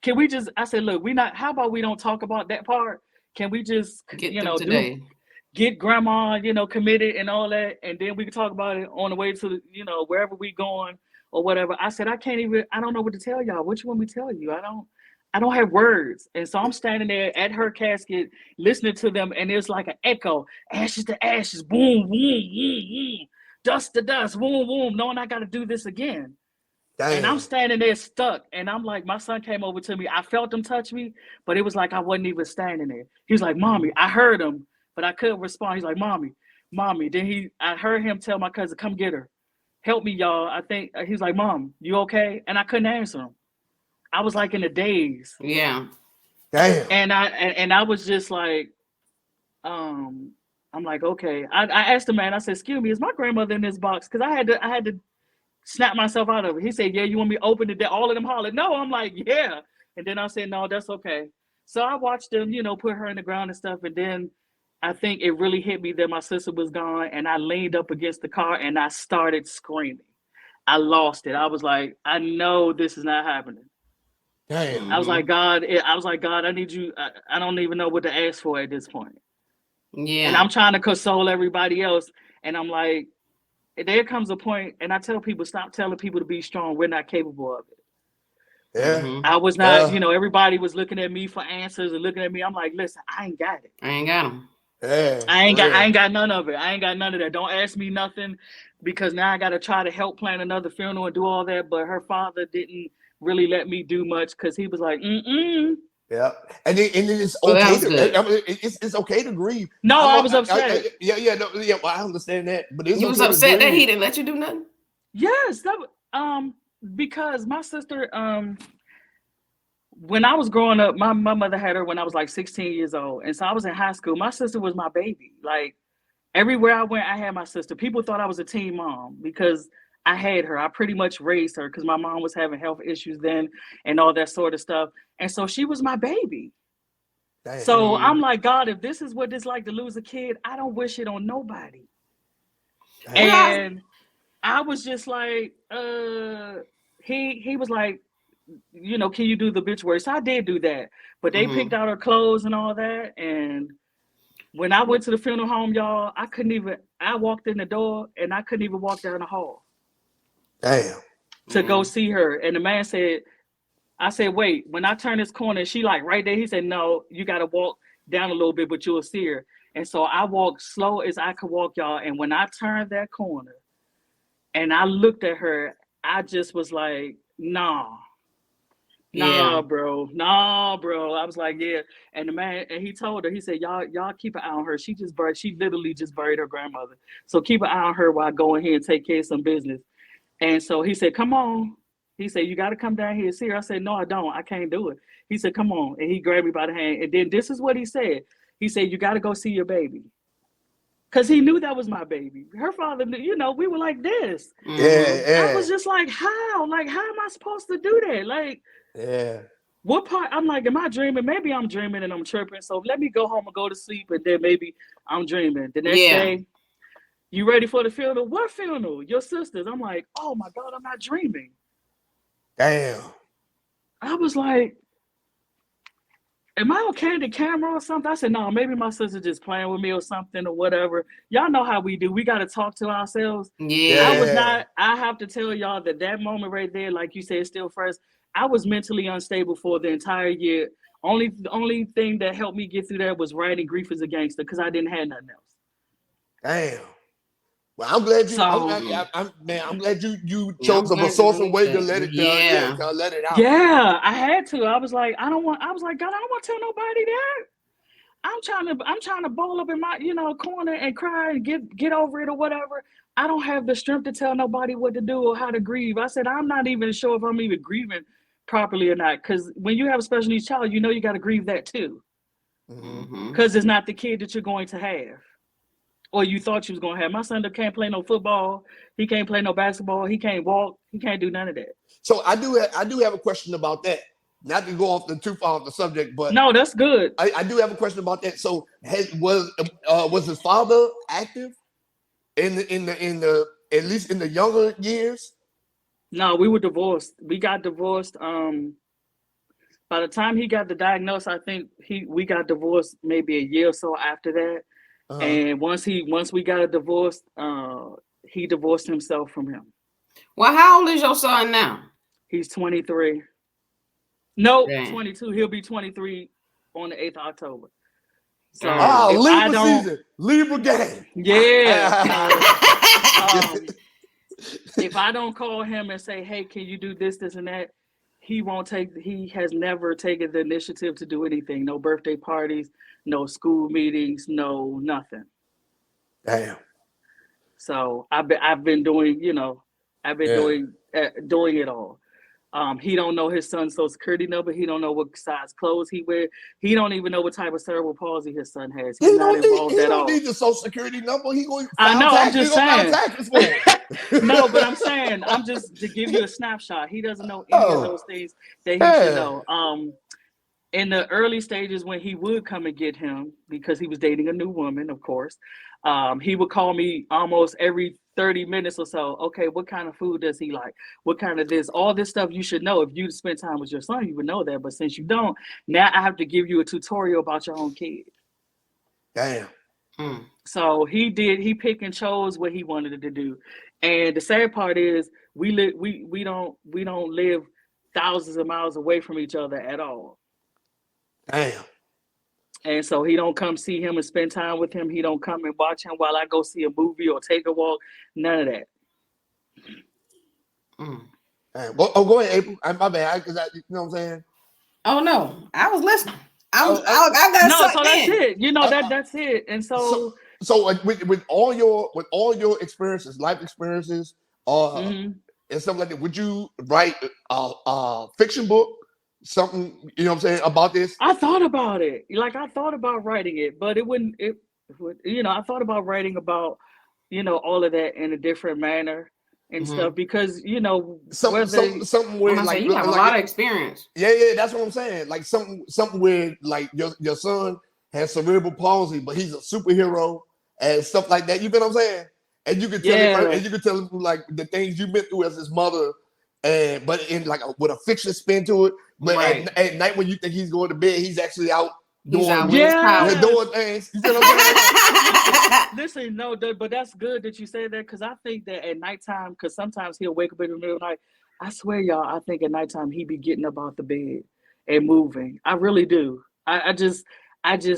can we just, I said, look, how about we don't talk about that part? Can we just, get grandma, committed and all that. And then we can talk about it on the way to, wherever we going or whatever. I said, I don't know what to tell y'all. What you want me to tell you? I don't have words. And so I'm standing there at her casket, listening to them. And it's like an echo, ashes to ashes, boom, boom, boom, boom, dust to dust, boom, boom, knowing I got to do this again. Damn. And I'm standing there stuck. And I'm like, my son came over to me. I felt him touch me, but it was like I wasn't even standing there. He was like, Mommy, I heard him, but I couldn't respond. He's like, Mommy. Then I heard him tell my cousin, come get her. Help me, y'all. I think he's like, Mom, you okay? And I couldn't answer him. I was like in a daze. Yeah. Damn. And I was just like, I'm like, okay. I asked the man, I said, excuse me, is my grandmother in this box? Because I had to snap myself out of it. He said, yeah, you want me to open it? All of them hollered. No, I'm like, yeah. And then I said, no, that's okay. So I watched them, put her in the ground and stuff. And then I think it really hit me that my sister was gone. And I leaned up against the car and I started screaming. I lost it. I was like, I know this is not happening. Damn. I was like, God, I need you. I don't even know what to ask for at this point. Yeah. And I'm trying to console everybody else. And I'm like, there comes a point, and I tell people, stop telling people to be strong. We're not capable of it. Yeah. I was not, everybody was looking at me for answers and looking at me. I'm like, listen, I ain't got it. I ain't got them. Yeah, I ain't got none of it. I ain't got none of that. Don't ask me nothing, because now I got to try to help plan another funeral and do all that. But her father didn't really let me do much, because he was like, Yeah, and then it's okay to it's okay to grieve. No, I was upset. Well, I understand that, but it's you was upset that he didn't let you do nothing. Yes, because my sister, when I was growing up, my mother had her when I was like 16 years old, and so I was in high school. My sister was my baby. Like everywhere I went, I had my sister. People thought I was a teen mom because I had her. I pretty much raised her because my mom was having health issues then and all that sort of stuff. And so she was my baby. Damn. So I'm like, God, if this is what it's like to lose a kid, I don't wish it on nobody. Damn. And I was just like, he was like, can you do the obituary? So I did do that. But they picked out her clothes and all that. And when I went to the funeral home, y'all, I walked in the door and I couldn't even walk down the hall. Damn. To go see her. And the man said, I said, wait, when I turn this corner, she like right there. He said, no, you got to walk down a little bit, but you'll see her. And so I walked slow as I could walk, y'all. And when I turned that corner and I looked at her, I just was like, nah, bro. I was like, yeah. And the man, and he told her, he said, y'all keep an eye on her. She literally just buried her grandmother. So keep an eye on her while I go in here and take care of some business. And so he said, come on. He said, you got to come down here and see her. I said, no, I don't. I can't do it. He said, come on. And he grabbed me by the hand. And then this is what he said. He said, you got to go see your baby. Because he knew that was my baby. Her father, we were like this. Yeah. I was just like, how? Like, how am I supposed to do that? Like, what part? I'm like, am I dreaming? Maybe I'm dreaming and I'm tripping. So let me go home and go to sleep. And then maybe I'm dreaming. The next day, you ready for the funeral? What funeral? Your sister's. I'm like, oh my God, I'm not dreaming. Damn. I was like, am I on candid camera or something? I said, no, maybe my sister just playing with me or something or whatever. Y'all know how we do. We got to talk to ourselves. Yeah. I have to tell y'all that moment right there, like you said, still fresh. I was mentally unstable for the entire year. The only thing that helped me get through that was writing Grief is a Gangster, because I didn't have nothing else. Damn. Well, I'm glad you. I'm glad you chose a resourceful way to let it let it out. Yeah, I had to. I was like, God, I don't want to tell nobody that. I'm trying to bowl up in my corner and cry and get over it or whatever. I don't have the strength to tell nobody what to do or how to grieve. I said, I'm not even sure if I'm even grieving properly or not. Because when you have a special needs child, you got to grieve that too. Because it's not the kid that you're going to have. Or you thought you was going to have. My son can't play no football. He can't play no basketball. He can't walk. He can't do none of that. So I do have a question about that. Not to go too far off the subject, but no, that's good. I do have a question about that. So was his father active in the at least in the younger years? No, we were divorced. We got divorced. By the time he got the diagnosis, I think we got divorced maybe a year or so after that. And once we got a divorce, he divorced himself from him. Well, how old is your son now? He's 23. No, 22. He'll be 23 on the 8th of October. So Libra season, Libra game. Yeah. If I don't call him and say, hey, can you do this, and that, he has never taken the initiative to do anything. No birthday parties, no school meetings, no nothing. Damn. So I've been doing, doing it all. He don't know his son's social security number. He don't know what size clothes he wears. He don't even know what type of cerebral palsy his son has. He's not involved at all. He don't need the social security number. He going. I know. I'm just saying. No, but I'm saying. saying I'm just to give you a snapshot. He doesn't know any of those things that he should know. In the early stages when he would come and get him because he was dating a new woman, of course, he would call me almost every 30 minutes or so. Okay, what kind of food does he like? What kind of this? All this stuff you should know. If you spend time with your son, you would know that. But since you don't, now I have to give you a tutorial about your own kid. Damn. So he picked and chose what he wanted to do. And the sad part is we don't live thousands of miles away from each other at all. Damn. And so he don't come see him and spend time with him. He don't come and watch him while I go see a movie or take a walk. None of that. Damn. Well, oh, go ahead, April. My bad. You know what I'm saying? Oh no, I was listening. I got no, so that's in. it. You know that's it. And so with all your experiences, life experiences, and stuff like that, would you write a fiction book? Something, you know what I'm saying, about this? I thought about it. Like I thought about writing it, but it wouldn't. I thought about writing about, all of that in a different manner and stuff because something where like you have a lot of experience. Yeah, that's what I'm saying. Like something where like your son has cerebral palsy, but he's a superhero and stuff like that. You know what I'm saying? And you could tell him like the things you been through as his mother, but in like with a fiction spin to it. But at night when you think he's going to bed, he's actually out doing things. You know what I'm saying? Listen, no, but that's good that you say that because I think that at nighttime, because sometimes he'll wake up in the middle of the night. I swear, y'all, I think at nighttime he be getting up out the bed and moving. I really do. I just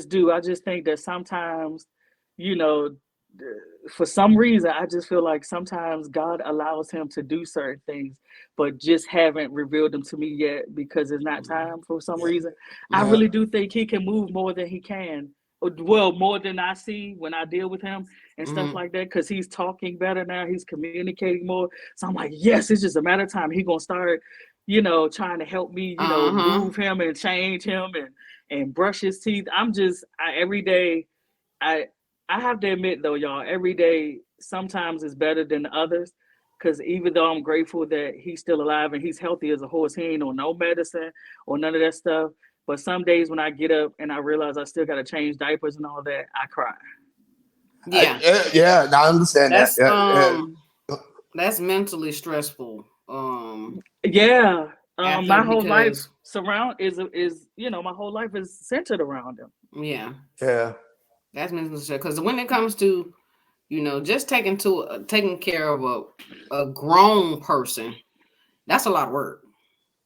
do. I just think that sometimes, for some reason, I just feel like sometimes God allows him to do certain things, but just haven't revealed them to me yet because it's not time for some reason. I really do think he can move more than he can. Well, more than I see when I deal with him and stuff like that, because he's talking better now. He's communicating more. So I'm like, yes, it's just a matter of time. He's going to start, trying to help me, move him and change him and brush his teeth. Every day, I have to admit though, y'all, every day sometimes is better than others. Because even though I'm grateful that he's still alive and he's healthy as a horse, he ain't on no medicine or none of that stuff. But some days when I get up and I realize I still got to change diapers and all that, I cry. Yeah. I understand that's, that. That's mentally stressful. My whole life my whole life is centered around him. Yeah. Yeah. That's mentally stressful because when it comes to, just taking care of a grown person, that's a lot of work.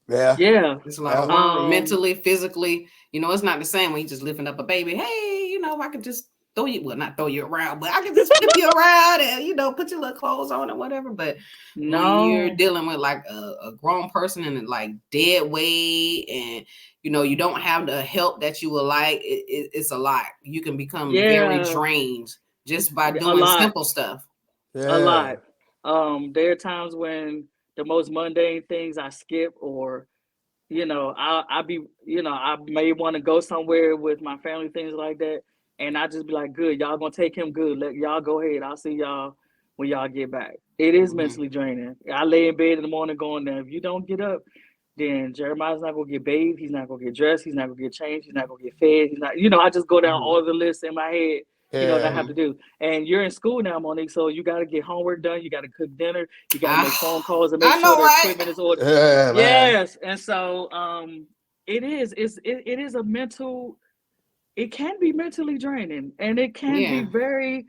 Yeah. It's a lot of work mentally, physically. It's not the same when you just lifting up a baby. Hey, I could just not throw you around, but I can just flip you around and, put your little clothes on or whatever. But when you're dealing with like a grown person and like dead weight and, you don't have the help that you would like, it's a lot. You can become very drained just by doing simple stuff. A lot. There are times when the most mundane things I skip or, I may want to go somewhere with my family, things like that. And I just be like, good, y'all gonna take him good. Let y'all go ahead. I'll see y'all when y'all get back. It is mentally draining. I lay in bed in the morning going, now, if you don't get up, then Jeremiah's not gonna get bathed. He's not gonna get dressed. He's not gonna get changed. He's not gonna get fed. He's not, I just go down all the lists in my head, that I have to do. And you're in school now, Monique, so you got to get homework done. You got to cook dinner. You got to make phone calls and make sure the equipment is ordered. Yes. And so it is a mental. It can be mentally draining and it can be very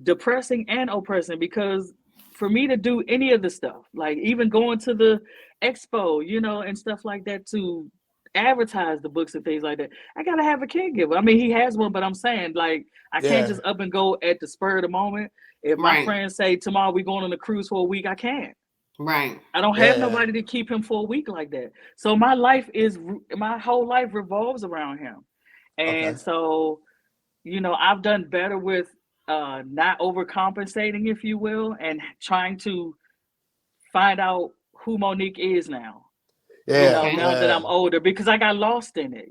depressing and oppressing because for me to do any of the stuff, like even going to the expo, and stuff like that to advertise the books and things like that, I got to have a caregiver. I mean, he has one, but I'm saying like, I can't just up and go at the spur of the moment. If my friends say tomorrow we're going on a cruise for a week, I can't. Right. I don't have nobody to keep him for a week like that. So my whole life revolves around him. And so, I've done better with not overcompensating, if you will, and trying to find out who Monique is now. Now that I'm older, because I got lost in it.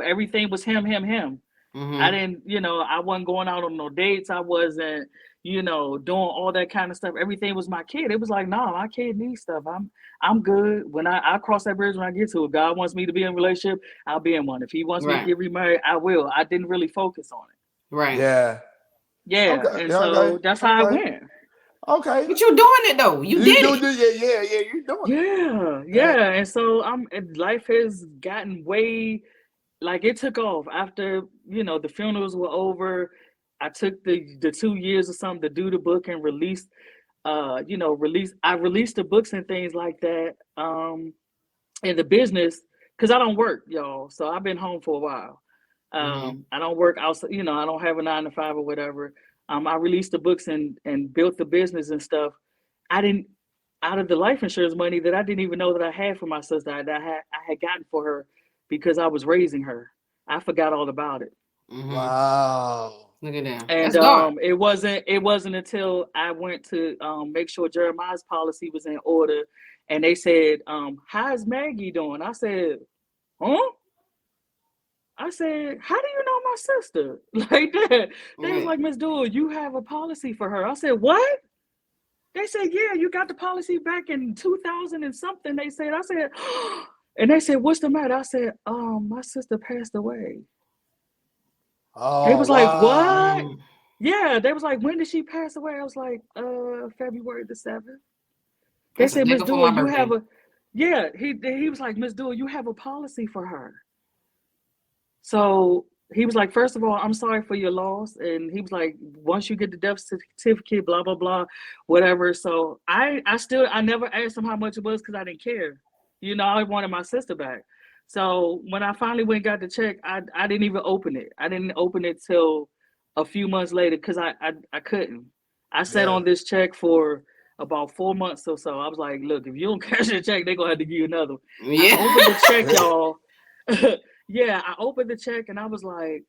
Everything was him. I didn't, I wasn't going out on no dates. I wasn't, doing all that kind of stuff. Everything was my kid. It was like, no, my kid needs stuff. I'm good. When I cross that bridge when I get to it. God wants me to be in a relationship, I'll be in one. If he wants me to get remarried, I will. I didn't really focus on it. Right. Yeah. Yeah. Okay. And so that's how I went. Okay. But you're doing it though. You did it. Yeah. You doing it. Yeah. And so life has gotten way, like, it took off after, the funerals were over. I took the 2 years or something to do the book and release, I released the books and things like that. In the business, because I don't work, y'all. So I've been home for a while. I don't work outside, I don't have a 9 to 5 or whatever. I released the books and built the business and stuff. I didn't, out of the life insurance money that I didn't even know that I had for my sister, I had gotten for her because I was raising her. I forgot all about it. Wow. Look at that. And it wasn't until I went to make sure Jeremiah's policy was in order, and they said, how's Maggie doing? I said, huh? I said, how do you know my sister? Like that. They was like, Miss Duell, you have a policy for her. I said, what? They said, yeah, you got the policy back in 2000 and something. They said, I said, and they said, what's the matter? I said, my sister passed away. Oh, they was like, wow. what? Yeah, they was like, when did she pass away? I was like, February the 7th. They said, Miss Duell, you have a, yeah, he was like, Miss Duell, you have a policy for her. So he was like, first of all, I'm sorry for your loss. And he was like, once you get the death certificate, blah, blah, blah, whatever. So I never asked him how much it was because I didn't care. I wanted my sister back. So when I finally went and got the check, I didn't even open it. I didn't open it till a few months later because I couldn't. I sat on this check for about 4 months or so. I was like, look, if you don't cash the check, they're going to have to give you another. Yeah. I opened the check, y'all. Yeah, I opened the check and I was like,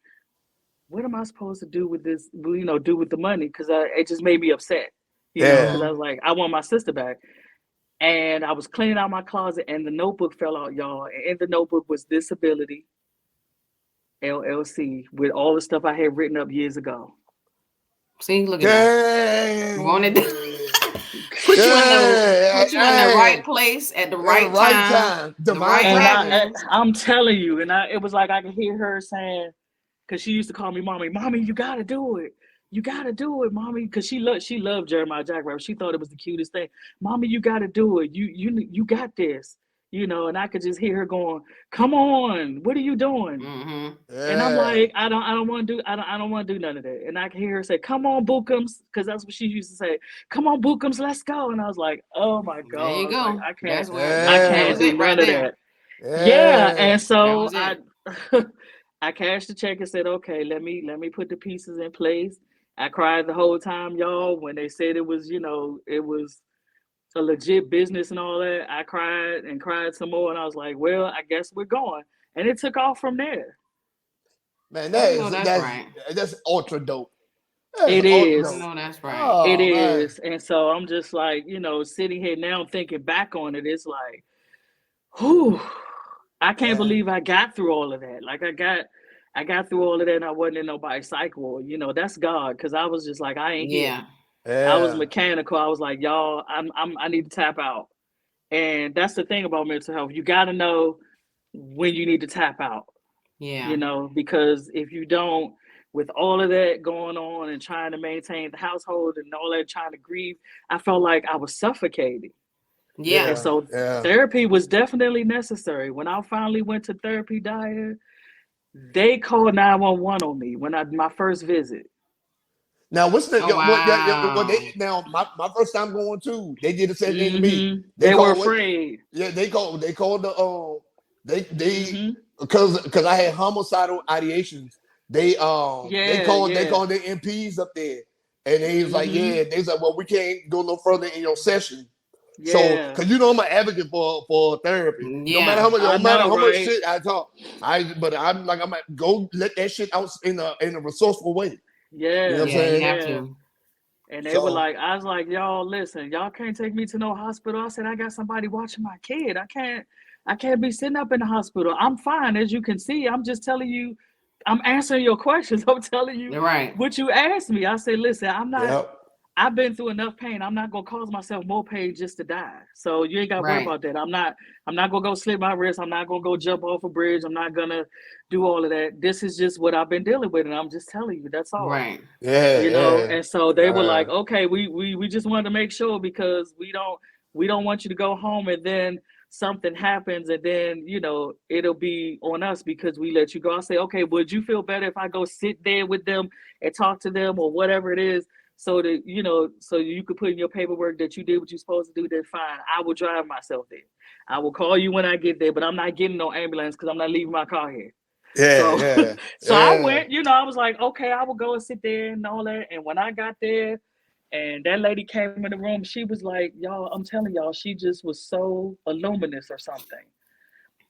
what am I supposed to do with this, do with the money? Because it just made me upset, because I was like, I want my sister back. And I was cleaning out my closet and the notebook fell out, y'all. And in the notebook was Disability LLC with all the stuff I had written up years ago. See, look at that. Wanted Put you in the right place at the right time. I'm telling you, and it was like I could hear her saying, because she used to call me mommy, you gotta do it. You gotta do it, mommy, because she loved Jeremiah Jackrabbit. She thought it was the cutest thing. Mommy, you gotta do it. You got this. And I could just hear her going, "Come on, what are you doing?" And I'm like, I don't want to do none of that. And I can hear her say, "Come on, Bookums," because that's what she used to say. "Come on, Bookums, let's go." And I was like, "Oh my God!" There you go. Like, I can't do none of that. Yeah, and so I cashed the check and said, "Okay, let me put the pieces in place." I cried the whole time, y'all, when they said it was, it was a legit business and all that. I cried and cried some more, and I was like, well, I guess we're going. And it took off from there. Man, that's ultra dope. It is. No, that's right. Oh, it is. And so I'm just like, sitting here now thinking back on it, it's like, whew, I can't believe I got through all of that. Like I got through all of that and I wasn't in nobody's psych ward. That's God. Cause I was just like, I ain't here. I was mechanical. I was like, y'all, I need to tap out. And that's the thing about mental health. You got to know when you need to tap out. Yeah. Because if you don't, with all of that going on and trying to maintain the household and all that, trying to grieve, I felt like I was suffocating. Yeah. And so therapy was definitely necessary. When I finally went to therapy, Dyer, they called 911 on me my first visit. Now, what's the my first time going too? They did the same thing to me. They were afraid. They called the because I had homicidal ideations. They called the MPs up there, and they was like, they was like, well, we can't go no further in your session. Yeah. So, because I'm an advocate for therapy. Yeah. No matter how much shit I talk, I'm like, go let that shit out in a resourceful way. Yeah, you know what I'm saying? You have to. And they were like, I was like, y'all, listen, y'all can't take me to no hospital. I said, I got somebody watching my kid. I can't be sitting up in the hospital. I'm fine, as you can see. I'm just telling you, I'm answering your questions. I'm telling you what you asked me. I said, listen, I'm not. Yep. I've been through enough pain. I'm not gonna cause myself more pain just to die. So you ain't got to worry Right. about that. I'm not gonna go slit my wrist. I'm not gonna go jump off a bridge. I'm not gonna do all of that. This is just what I've been dealing with, and I'm just telling you. That's all. Right. Yeah. And so they were like, okay, we just wanted to make sure because we don't want you to go home and then something happens and then it'll be on us because we let you go. I say, okay, would you feel better if I go sit there with them and talk to them or whatever it is, so that so you could put in your paperwork that you did what you're supposed to do? Then fine, I will drive myself there. I will call you when I get there, but I'm not getting no ambulance because I'm not leaving my car here. So I went, I was like, okay, I will go and sit there and all that. And when I got there and that lady came in the room, she was like, y'all, I'm telling y'all, she just was so luminous or something.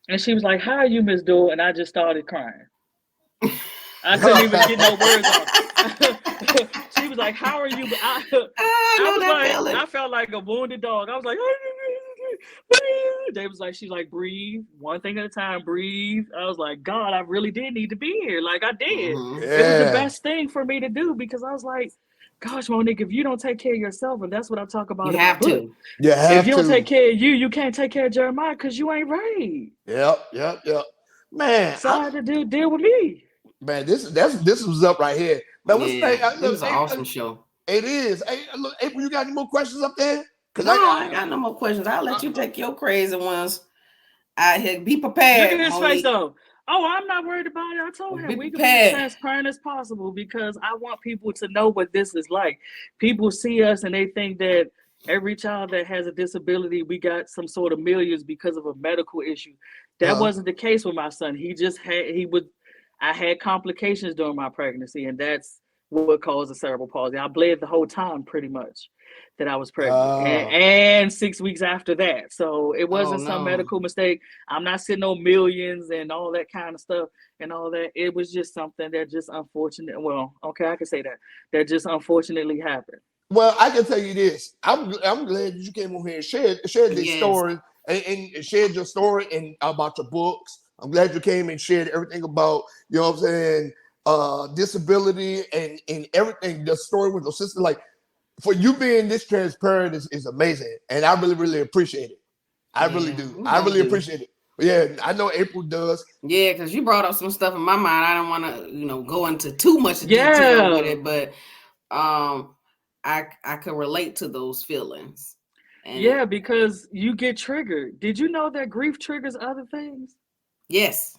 And she was like, how are you, Miss Duell? And I just started crying. I couldn't even get no words out. She was like, how are you? I felt like a wounded dog. I was like, they was like, she's like, breathe, one thing at a time, breathe. I was like, God, I really did need to be here. Like I did. Mm-hmm. It was the best thing for me to do because I was like, gosh, Monique, if you don't take care of yourself, and that's what I talk about. You have to. If you don't take care of you, you can't take care of Jeremiah because you ain't right. Yep. Man, so I had to deal with me. Man, this was up right here. Man, it was an awesome show. It is. Hey, look, April, you got any more questions up there? No, I got no more questions. I'll let you take your crazy ones. Be prepared. Look at his face though. Oh, I'm not worried about it. I told him we can be as transparent as possible because I want people to know what this is like. People see us and they think that every child that has a disability, we got some sort of millions because of a medical issue. That wasn't the case with my son. I had complications during my pregnancy, and that's what caused the cerebral palsy. I bled the whole time pretty much that I was pregnant and 6 weeks after that. So it wasn't some medical mistake. I'm not sitting on millions and all that kind of stuff and all that. It was just something that just unfortunate. Well, okay, I can say that just unfortunately happened. Well, I can tell you this. I'm glad you came over here and shared this story and shared your story and about your books. I'm glad you came and shared everything about, you know what I'm saying, disability and everything, the story with your sister. Like, for you being this transparent is amazing. And I really, really appreciate it. I really do. I really appreciate it. But yeah, I know April does. Yeah, because you brought up some stuff in my mind. I don't want to, go into too much detail with it, but I could relate to those feelings. And because you get triggered. Did you know that grief triggers other things? Yes.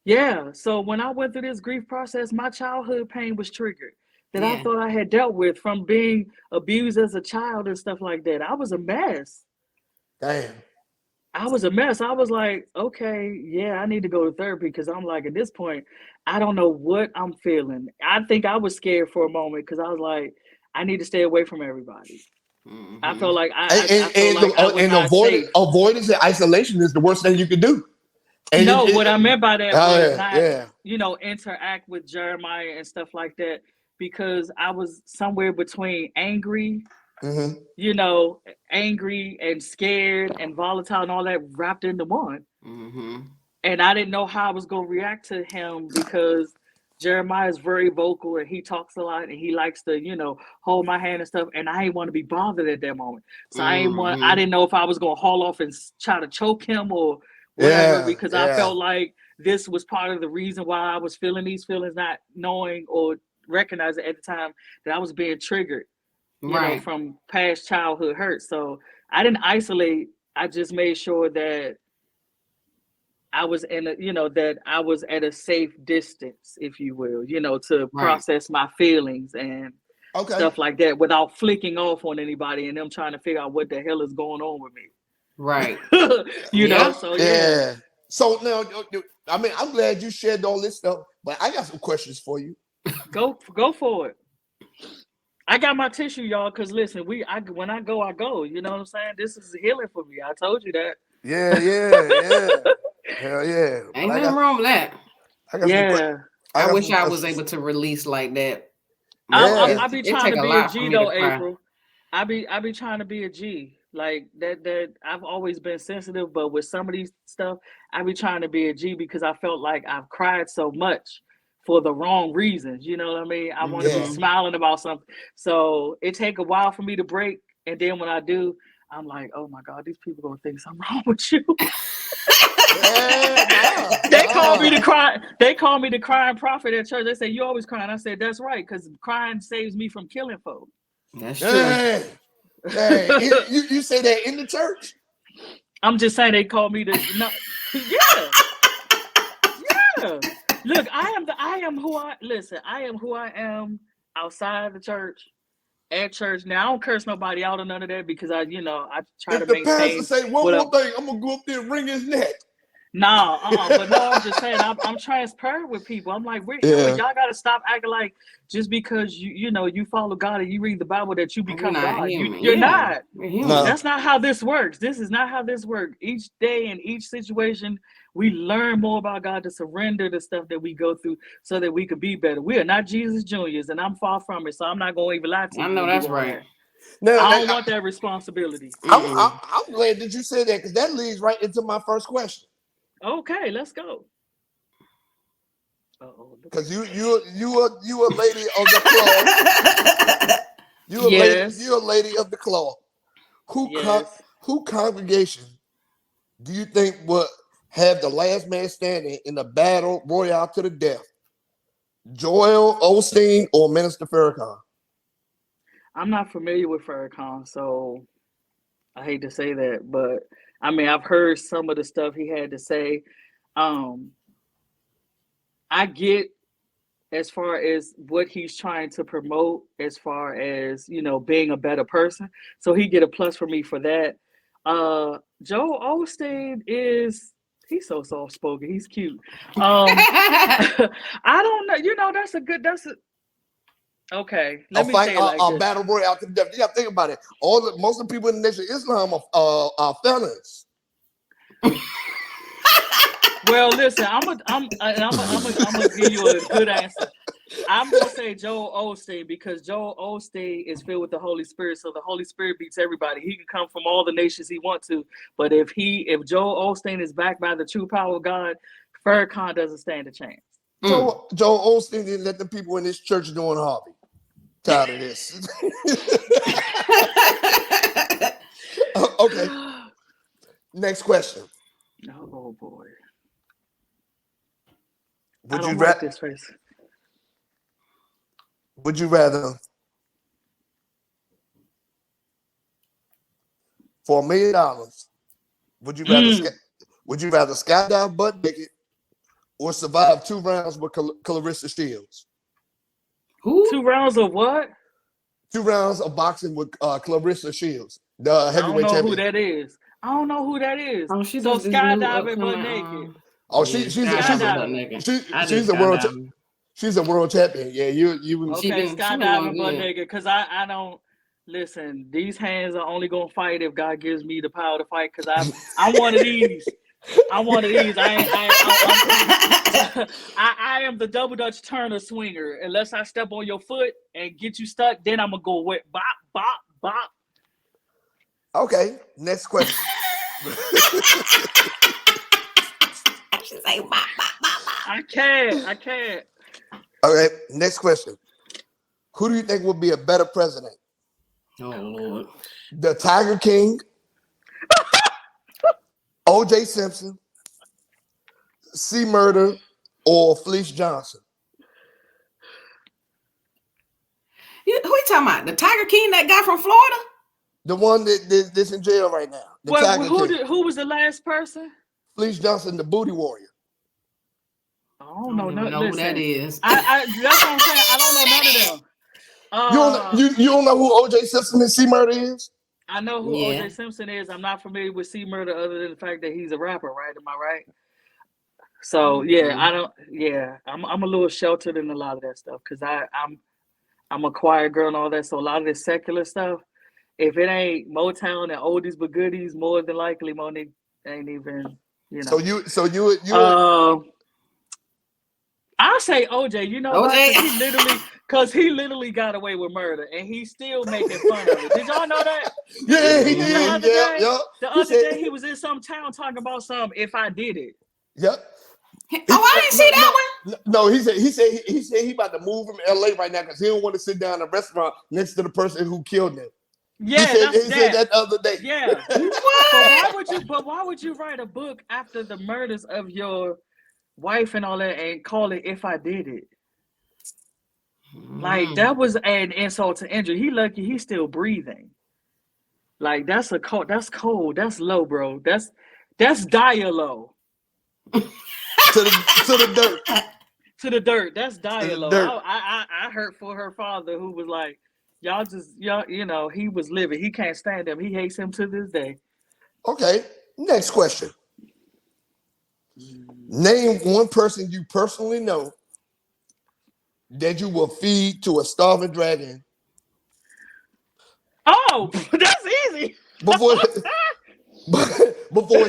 Yeah. So when I went through this grief process, my childhood pain was triggered that I thought I had dealt with from being abused as a child and stuff like that. I was a mess. Damn. I was a mess. I was like, okay, I need to go to therapy because I'm like, at this point, I don't know what I'm feeling. I think I was scared for a moment because I was like, I need to stay away from everybody. Mm-hmm. I felt like avoidance and isolation is the worst thing you could do. And what I meant by that was not, interact with Jeremiah and stuff like that because I was somewhere between angry, angry and scared and volatile and all that wrapped into one. Mm-hmm. And I didn't know how I was going to react to him because Jeremiah is very vocal and he talks a lot and he likes to, hold my hand and stuff. And I didn't want to be bothered at that moment. So I didn't know if I was going to haul off and try to choke him or whatever, because I felt like this was part of the reason why I was feeling these feelings, not knowing or recognizing at the time that I was being triggered, from past childhood hurt. So I didn't isolate. I just made sure that I was that I was at a safe distance, if you will, to process my feelings and stuff like that without flicking off on anybody and them trying to figure out what the hell is going on with me. Right. So now, I mean, I'm glad you shared all this stuff, but I got some questions for you. Go for it. I got my tissue, y'all, because listen, when I go, you know what I'm saying? This is healing for me. I told you that. Yeah. Hell yeah. Ain't nothing wrong with that. I wish I was able to release like that. I be trying to be a G though, April. I be trying to be a G. Like that I've always been sensitive, but with some of these stuff, I be trying to be a G because I felt like I've cried so much for the wrong reasons. You know what I mean? I want to be smiling about something. So it take a while for me to break. And then when I do, I'm like, oh my God, these people gonna think something wrong with you. They call me the crying prophet at church. They say, you always crying. I said, that's right, because crying saves me from killing folks. That's true. You say that in the church? I'm just saying they call me yeah. Look, I am who I am outside the church, at church. Now I don't curse nobody out or none of that because I try to maintain. If the pastor say one more thing, I'm gonna go up there and wring his neck. Nah, but no, I'm just saying I'm transparent with people. I'm like, y'all gotta stop acting like just because you follow God and you read the Bible that you become God. You're not. No. That's not how this works. This is not how this works. Each day in each situation, we learn more about God to surrender the stuff that we go through so that we could be better. We are not Jesus Juniors, and I'm far from it, so I'm not gonna even lie to you. I know that's right. Now, I don't want that responsibility. I'm glad that you said that because that leads right into my first question. Okay, let's go. Because you a lady of the club. You're a lady of the club. Who congregation do you think would have the last man standing in a battle royale to the death? Joel Osteen or Minister Farrakhan? I'm not familiar with Farrakhan, so I hate to say that, but I mean, I've heard some of the stuff he had to say. I get as far as what he's trying to promote, as far as, being a better person. So he get a plus for me for that. Joel Osteen he's so soft-spoken. He's cute. I don't know. Okay. Let me say it like this. Battle royale to the death. You got to think about it. Most of the people in the Nation of Islam are felons. Well, listen, I'm gonna give you a good answer. I'm gonna say Joel Osteen because Joel Osteen is filled with the Holy Spirit, so the Holy Spirit beats everybody. He can come from all the nations he wants to, but if Joel Osteen is backed by the true power of God, Farrakhan doesn't stand a chance. Joel Osteen didn't let the people in this church doing Harvey. Tired of this. Okay. Next question. Oh boy. Would you rather for $1 million? Would you rather skydive butt naked or survive 2 rounds with Clarissa Shields? Who? 2 rounds of what? 2 rounds of boxing with Clarissa Shields, the heavyweight champion. I don't know who that is. Oh, she's so skydiving butt naked. She's a world champion. Yeah, you. Okay, skydiving butt naked because I don't listen. These hands are only gonna fight if God gives me the power to fight. Because I'm one of these. I'm one of these. I am the double Dutch Turner swinger. Unless I step on your foot and get you stuck, then I'm gonna go wet. Bop, bop, bop. Okay, next question. I can't. All right, next question. Who do you think would be a better president? Oh, Lord. The Tiger King, O.J. Simpson, C. Murder, or Felice Johnson? Who you talking about? The Tiger King, that guy from Florida? The one that's in jail right now. Who was the last person? Felice Johnson, the booty warrior. I don't know who that is. That's what I'm saying. I don't know none of them. You don't know who O.J. Simpson and C. Murder is? I know who O.J. Simpson is. I'm not familiar with C. Murder other than the fact that he's a rapper, right? Am I right? So I'm a little sheltered in a lot of that stuff because I'm a quiet girl and all that. So a lot of this secular stuff, if it ain't Motown and oldies but goodies, more than likely Monique ain't even, So you I'll say OJ, because he literally got away with murder and he's still making fun of it. Did y'all know that? Yeah, he did. The other day he was in some town talking about if I did it. Yep. I didn't see that one. No, he said he about to move from LA right now because he don't want to sit down in a restaurant next to the person who killed him. Yeah, he said that the other day. Yeah. But why would you write a book after the murders of your wife and all that and call it If I Did It? Like that was an insult to injury. He lucky he's still breathing. Like that's cold. That's low, bro. That's dire low. to the dirt. To the dirt. That's dire low. Dirt. I hurt for her father who was like, y'all, you know, he was living. He can't stand him. He hates him to this day. Okay. Next question. Name one person you personally know that you will feed to a starving dragon. Oh, that's easy. Before it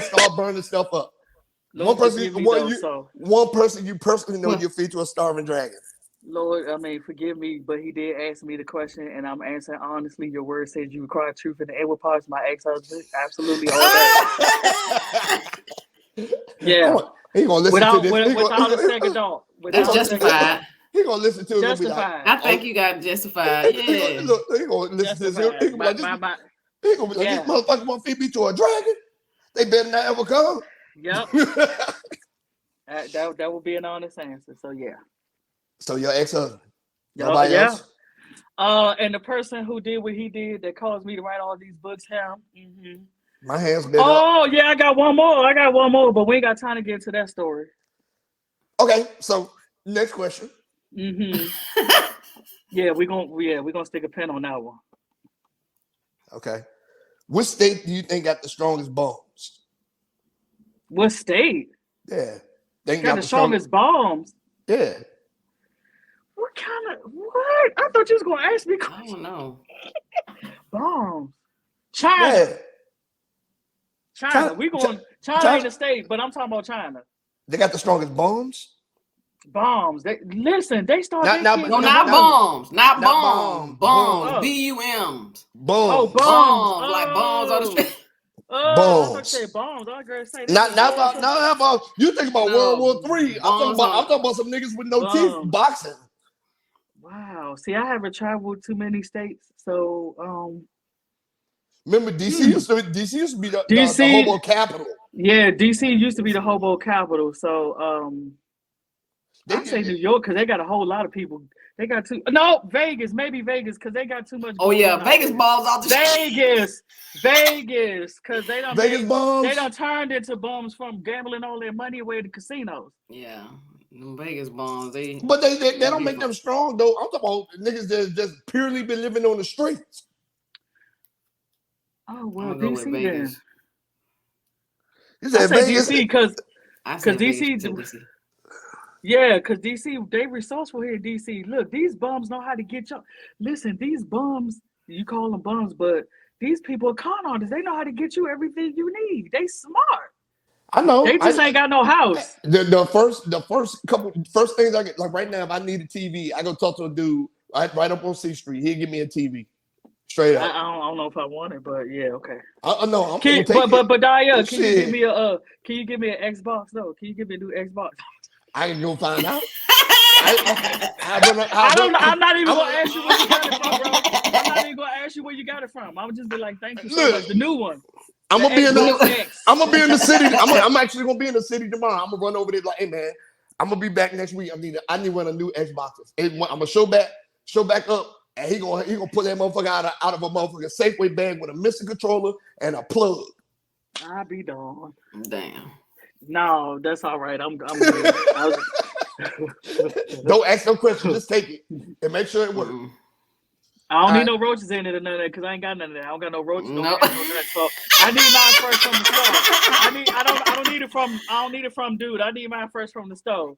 start burning stuff up. Lord, one person you personally know you feed to a starving dragon. Lord, I mean, forgive me, but he did ask me the question, and I'm answering honestly. Your word says you require truth in the inward parts. My ex-husband, absolutely all that. Yeah. He gonna listen to this. Without a second thought. That's justified. He gonna listen to it. Justified. I think you got justified. Yeah. He gonna listen to this. He gonna be like, this motherfucker want to feed me to a dragon. They better not ever come. Yep. that would be an honest answer. So yeah. So your ex-husband. Nobody else? And the person who did what he did that caused me to write all these books, him. Mm-hmm. My hands been up. Yeah, I got one more, but we ain't got time to get into that story. Okay, so next question. Mm-hmm. yeah, we're gonna stick a pin on that one. Okay. Which state do you think got the strongest bombs? What state? Yeah. They got the strongest bombs. Yeah. What? I thought you was gonna ask me. I don't know. Bombs. China. Yeah. China. China ain't a state, but I'm talking about China. They got the strongest bombs? Bombs. They started. Not bombs. Not bombs. Bombs. Oh. B-U-M's. Bombs. Oh, bombs. Like bombs on the street. I thought you said bombs. I was gonna say not about you think about World War III. I'm talking about some niggas with no teeth boxing. Wow. See, I haven't traveled too many states, so remember DC used to be the hobo capital. Yeah, DC used to be the hobo capital. So I say New York because they got a whole lot of people. They got Vegas, maybe Vegas because they got too much. Oh yeah, Vegas balls out the Vegas, because they don't bombs. They done turned into bums from gambling all their money away to casinos. Yeah, Vegas bombs. But they don't make them strong though. I'm talking about niggas that just purely been living on the streets. Oh well, DC then. You said Vegas because DC. Yeah, because DC, they resourceful here in DC. Look, these bums know how to get you. Listen, these bums, you call them bums, but these people are con artists. They know how to get you everything you need. They smart. I know. They just ain't got no house. The first things I get, like right now, if I need a TV, I go talk to a dude right up on C Street. He'll give me a TV. Straight up. I don't know if I want it, but yeah, okay. I know. But Daya, can you give me an Xbox though? Can you give me a new Xbox? I can go find out. I'm not even gonna ask you where you got it from, bro. I'm not even gonna ask you where you got it from. I'll just be like, thank you so much. The new one. I'm gonna be in the city. I'm actually gonna be in the city tomorrow. I'm gonna run over there like, hey man, I'm gonna be back next week. I need to run a new Xbox. I'm gonna show back up, and he gonna put that motherfucker out of a motherfucking Safeway bag with a missing controller and a plug. I'll be done. Damn. No, that's all right. I'm good. Don't ask no questions. Just take it and make sure it works. I don't need no roaches in it or none of that because I ain't got none of that. I don't got no roaches. No. So I need mine first from the stove. I don't need it from dude. I need mine first from the stove.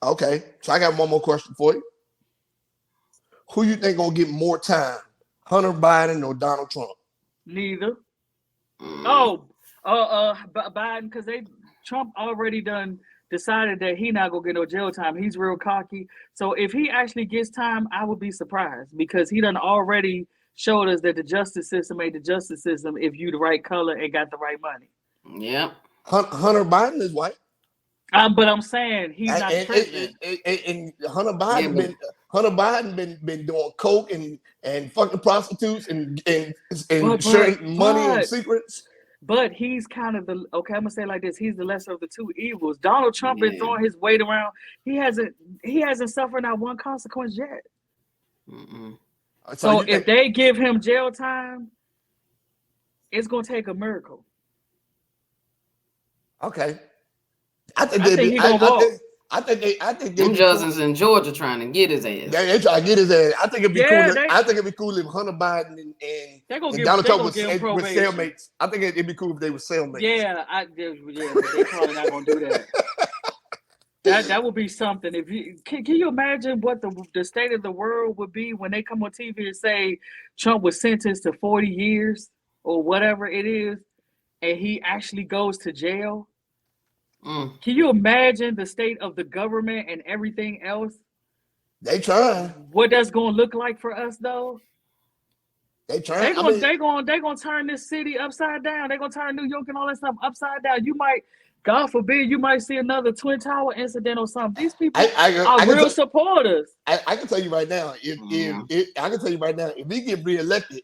Okay, so I got one more question for you. Who you think gonna get more time, Hunter Biden or Donald Trump? Neither. Biden, because Trump already done decided that he not gonna get no jail time. He's real cocky. So if he actually gets time, I would be surprised because he done already showed us that the justice system ain't the justice system if you the right color and got the right money. Yeah. Hunter Biden is white. But I'm saying he's not the president. And Hunter Yeah, Biden but been doing coke and fucking prostitutes and But sharing money and secrets. but he's kind of the okay. I'm gonna say it like this: he's the lesser of the two evils. Donald Trump been yeah. throwing his weight around. He hasn't suffered not one consequence yet. Mm-mm. So if they give him jail time, it's gonna take a miracle. Okay, I think he's gonna walk. I think Them judges in Georgia trying to get his ass. They try to get his ass. I think it'd be cool. I think it'd be cool if Hunter Biden and Donald Trump was cellmates. I think it'd be cool if they were cellmates. Yeah, but they probably not gonna do that. That would be something. If you can you imagine what the state of the world would be when they come on TV and say Trump was sentenced to 40 years or whatever it is, and he actually goes to jail? Can you imagine the state of the government and everything else? They try. What that's going to look like for us, though? They try. They're going to turn this city upside down. They're going to turn New York and all that stuff upside down. You might, God forbid, you might see another Twin Tower incident or something. These people are real supporters. I can tell you right now, if he get reelected,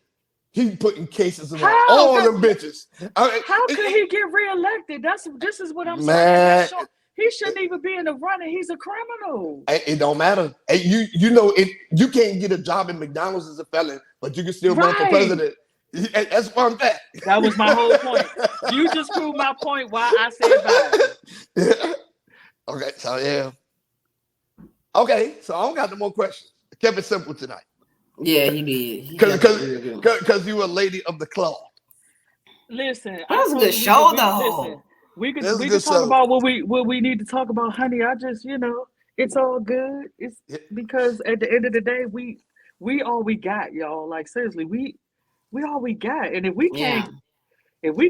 he putting cases on all them bitches. How could he get reelected? This is what I'm saying. He shouldn't even be in the running. He's a criminal. It don't matter. You can't get a job in McDonald's as a felon, but you can still run for president. That's one fact. That was my whole point. You just proved my point why I said Biden. Okay, so yeah. Okay, so I don't got no more questions. I kept it simple tonight. Yeah, he did. Because you were a lady of the cloth. Listen, that was a good show, though. We could talk about what we need to talk about, honey. I just, it's all good. It's because at the end of the day, we all we got, y'all. Like seriously, we all we got, and if we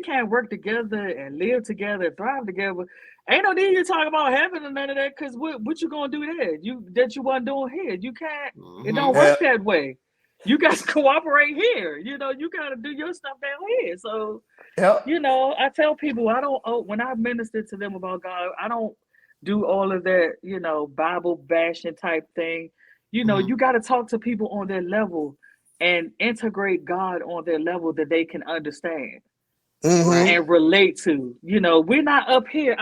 can't work together and live together, and thrive together, ain't no need to talk about heaven or none of that. Because what you gonna do there? You wasn't doing here. You can't. It don't work that way. You guys cooperate here. You gotta do your stuff down here. So, I tell people when I minister to them about God, I don't do all of that, Bible bashing type thing. You got to talk to people on their level and integrate God on their level that they can understand. And relate to. We're not up here.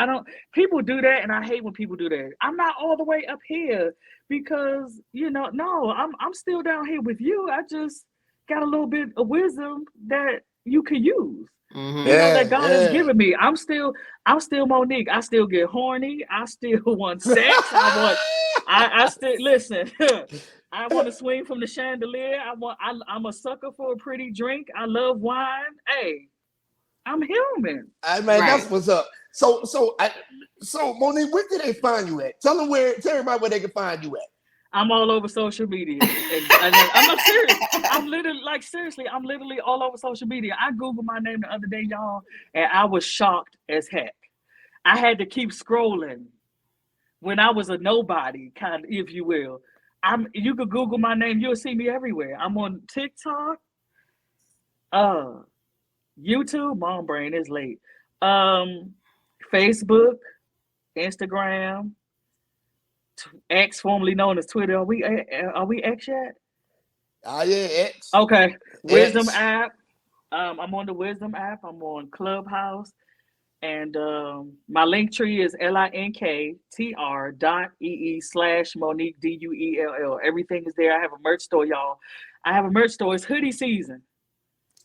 People do that, and I hate when people do that. I'm not all the way up here because no, I'm still down here with you. I just got a little bit of wisdom that you can use. That God has given me. I'm still Monique. I still get horny. I still want sex. I still listen. I want to swing from the chandelier. I'm a sucker for a pretty drink. I love wine. Hey, I'm human. That's what's up. So Monique, where can they find you at? Tell everybody where they can find you at. I'm all over social media. I'm not serious. I'm literally all over social media. I Googled my name the other day, y'all, and I was shocked as heck. I had to keep scrolling when I was a nobody, kind of, if you will. You could Google my name, you'll see me everywhere. I'm on TikTok, YouTube, mom brain is late. Facebook, Instagram, X, formerly known as Twitter. Are we X yet? Yeah, X. Okay. Wisdom app. I'm on the Wisdom app. I'm on Clubhouse. And my link tree is linktr.ee/Monique Duell. Everything is there. I have a merch store, y'all. I have a merch store. It's hoodie season.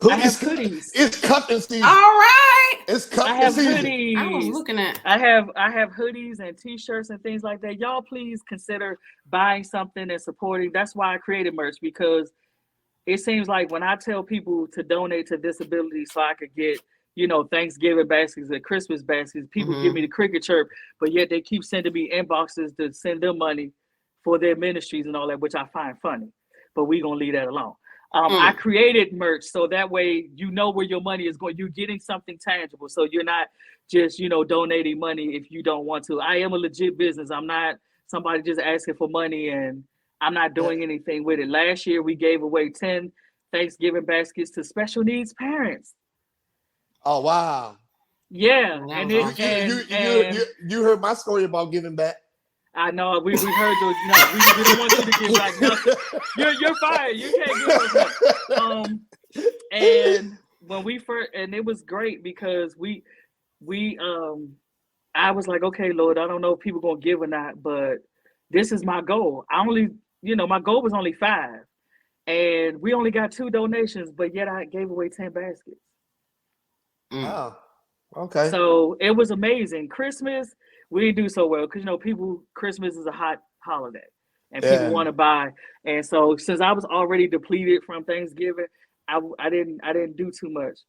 I have hoodies. It's cuffing season. All right. It's cuffing season. Hoodies. I was looking at. I have hoodies and t-shirts and things like that. Y'all please consider buying something and supporting. That's why I created merch, because it seems like when I tell people to donate to disability so I could get, Thanksgiving baskets and Christmas baskets, people give me the cricket chirp, but yet they keep sending me inboxes to send them money for their ministries and all that, which I find funny. But we're going to leave that alone. I created merch so that way where your money is going. You're getting something tangible, so you're not just donating money if you don't want to. I am a legit business. I'm not somebody just asking for money, and I'm not doing anything with it. Last year we gave away 10 Thanksgiving baskets to special needs parents. Oh wow! Yeah, That and was it awesome. You heard my story about giving back. I know we heard those. No, we don't want you to give back nothing. You're fired. You can't give us nothing. And when we first, and it was great because we I was like, okay, Lord, I don't know if people gonna give or not, but this is my goal. I only, my goal was only 5, and we only got 2 donations, but yet I gave away 10 baskets. Oh, okay. So it was amazing. Christmas, we didn't do so well because Christmas is a hot holiday and people Yeah. want to buy. And so since I was already depleted from Thanksgiving, I didn't do too much,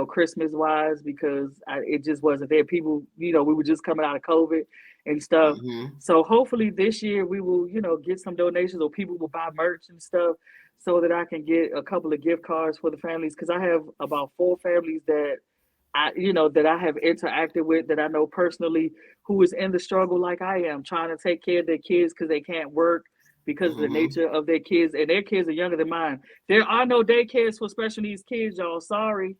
Christmas wise because it just wasn't there. People, we were just coming out of COVID and stuff. Mm-hmm. So hopefully this year we will, get some donations or people will buy merch and stuff so that I can get a couple of gift cards for the families because I have about 4 families that that I have interacted with that I know personally who is in the struggle like I am, trying to take care of their kids because they can't work because of the nature of their kids, and their kids are younger than mine. There are no daycares for special needs kids, y'all. Sorry.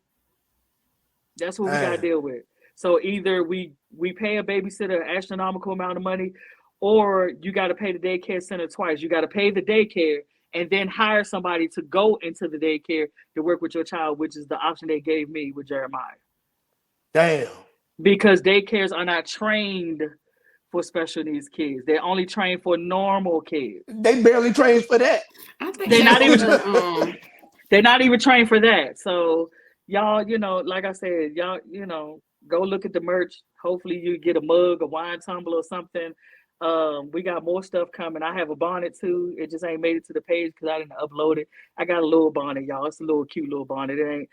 That's what we gotta deal with. So either we pay a babysitter an astronomical amount of money, or you gotta pay the daycare center twice. You gotta pay the daycare and then hire somebody to go into the daycare to work with your child, which is the option they gave me with Jeremiah. Damn. Because daycares are not trained for special needs kids. They're only trained for normal kids. They barely trained for that. I think They're not even they're not even trained for that. So y'all, like I said, y'all, go look at the merch. Hopefully you get a mug, a wine tumbler or something. We got more stuff coming. I have a bonnet too. It just ain't made it to the page because I didn't upload it. I got a little bonnet, y'all. It's a little cute little bonnet. It ain't,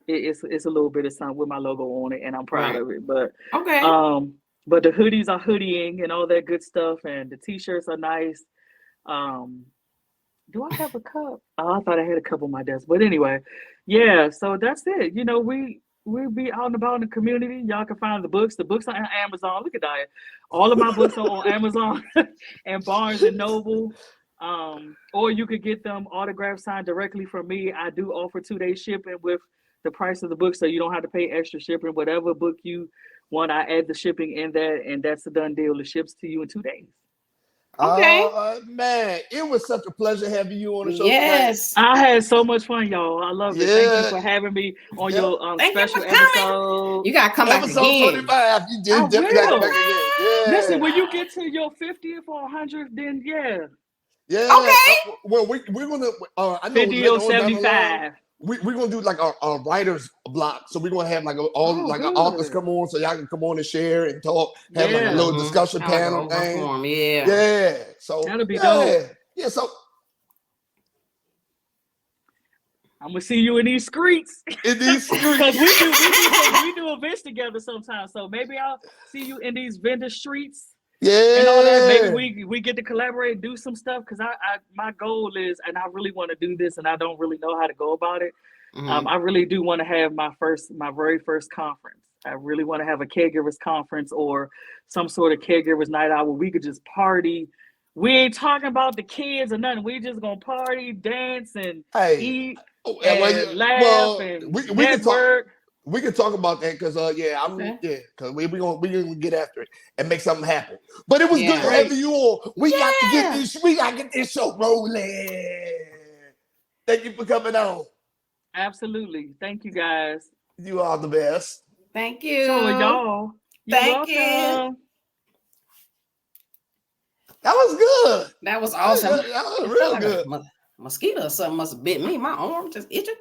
it's a little bit of something with my logo on it, and I'm proud of it. But okay. But the hoodies are hoodieing and all that good stuff, and the t-shirts are nice. Do I have a cup? Oh, I thought I had a cup on my desk. But anyway, yeah. So that's it. We'll be out and about in the community. Y'all can find the books. The books are on Amazon. Look at that. All of my books are on Amazon and Barnes and Noble. Or you could get them autographed signed directly from me. I do offer 2-day shipping with the price of the book, so you don't have to pay extra shipping. Whatever book you want, I add the shipping in that, and that's a done deal. It ships to you in 2 days. Okay. Man, it was such a pleasure having you on the show. Yes. I had so much fun, y'all. I love it. Thank you for having me on your special episode. You gotta come back Episode again. 25. You did definitely got to come back again. Yeah. Listen, when you get to your 50th or 100th, then Yeah. Okay. Well, we're gonna. I know 50 or 75. We're gonna do like a writer's block, so we're gonna have like an authors come on, so y'all can come on and share and talk, have like a little discussion panel thing. Yeah, so that'll be dope. Yeah, so I'm gonna see you in these streets. In these streets, because we do events together sometimes. So maybe I'll see you in these vendor streets. Yeah, and all that. Maybe we get to collaborate and do some stuff because my goal is, and I really want to do this, and I don't really know how to go about it. I really do want to have my very first conference. I really want to have a caregivers conference or some sort of caregivers night out where we could just party. We ain't talking about the kids or nothing. We just gonna party, dance, and eat and laugh and network. We can talk about that because because we're gonna get after it and make something happen. But it was good having you on. We got to get this show rolling. Thank you for coming on. Absolutely. Thank you guys. You are the best. Thank you. So y'all. Thank you. That was good. That was awesome. That was real good. Mosquito or something must have bit me. My arm just itching.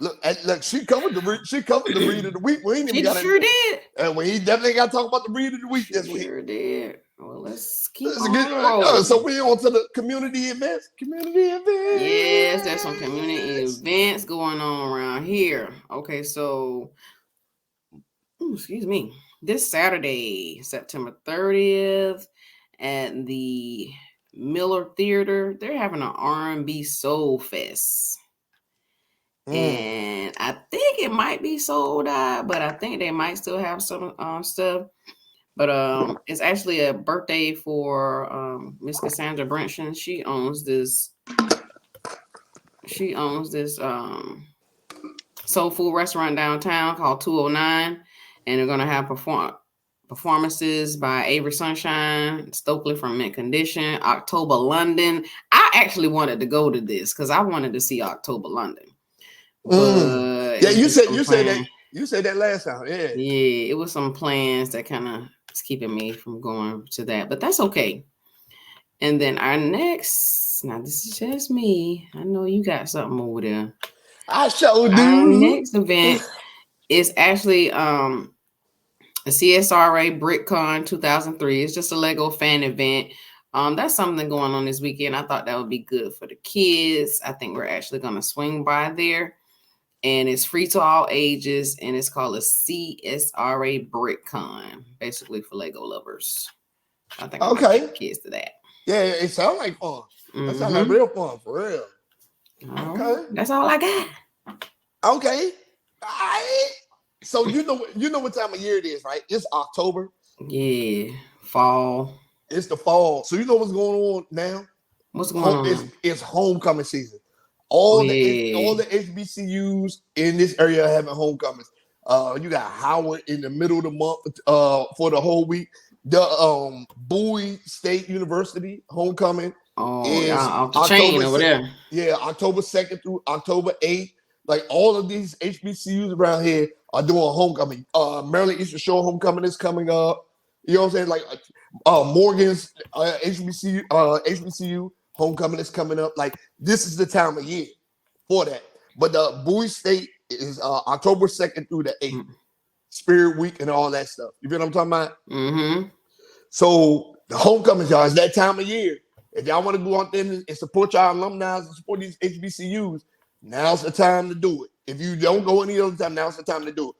Look, she covered the read of the week. We ain't even got sure did. And we definitely got to talk about the read of the week this week. Sure did. Well, let's keep on. So we're on to the community events. Yes, there's some community events going on around here. Okay, so excuse me. This Saturday, September 30th, at the Miller Theater, they're having an R&B Soul Fest. And I think it might be sold out, but I think they might still have some stuff. But it's actually a birthday for Miss Cassandra Brenton. She owns this soul food restaurant downtown called 209, and they're gonna have performances by Avery Sunshine, Stokely from Mint Condition, October London. I actually wanted to go to this because I wanted to see October London. But yeah, you said that last time. Yeah. Yeah, it was some plans that kind of was keeping me from going to that, but that's okay. And then our next, now this is just me. I know you got something over there. I sure do. Our next event is actually a CSRA BrickCon 2003. It's just a Lego fan event. That's something going on this weekend. I thought that would be good for the kids. I think we're actually going to swing by there. And it's free to all ages, and it's called a CSRA BrickCon, basically for Lego lovers. I think I'm gonna take the kids to that. Yeah, it sounds like fun. That sounds like real fun, for real. Okay, that's all I got. Okay, all right. So you know what time of year it is, right? It's October. Yeah, fall. It's the fall. So you know what's going on now? What's going on? It's homecoming season. All the HBCUs in this area are having homecomings. You got Howard in the middle of the month for the whole week. The Bowie State University homecoming is off the chain over there. Yeah, October 2nd through October 8th. Like all of these HBCUs around here are doing homecoming. Maryland Eastern Shore homecoming is coming up. You know what I'm saying? Like Morgan's HBCU homecoming is coming up. Like this is the time of year for that. But the Bowie State is October 2nd through the 8th. Spirit Week and all that stuff. You feel what I'm talking about? Mm-hmm. So the homecoming, y'all, is that time of year. If y'all want to go out there and support y'all alumni and support these HBCUs, now's the time to do it. If you don't go any other time, now's the time to do it.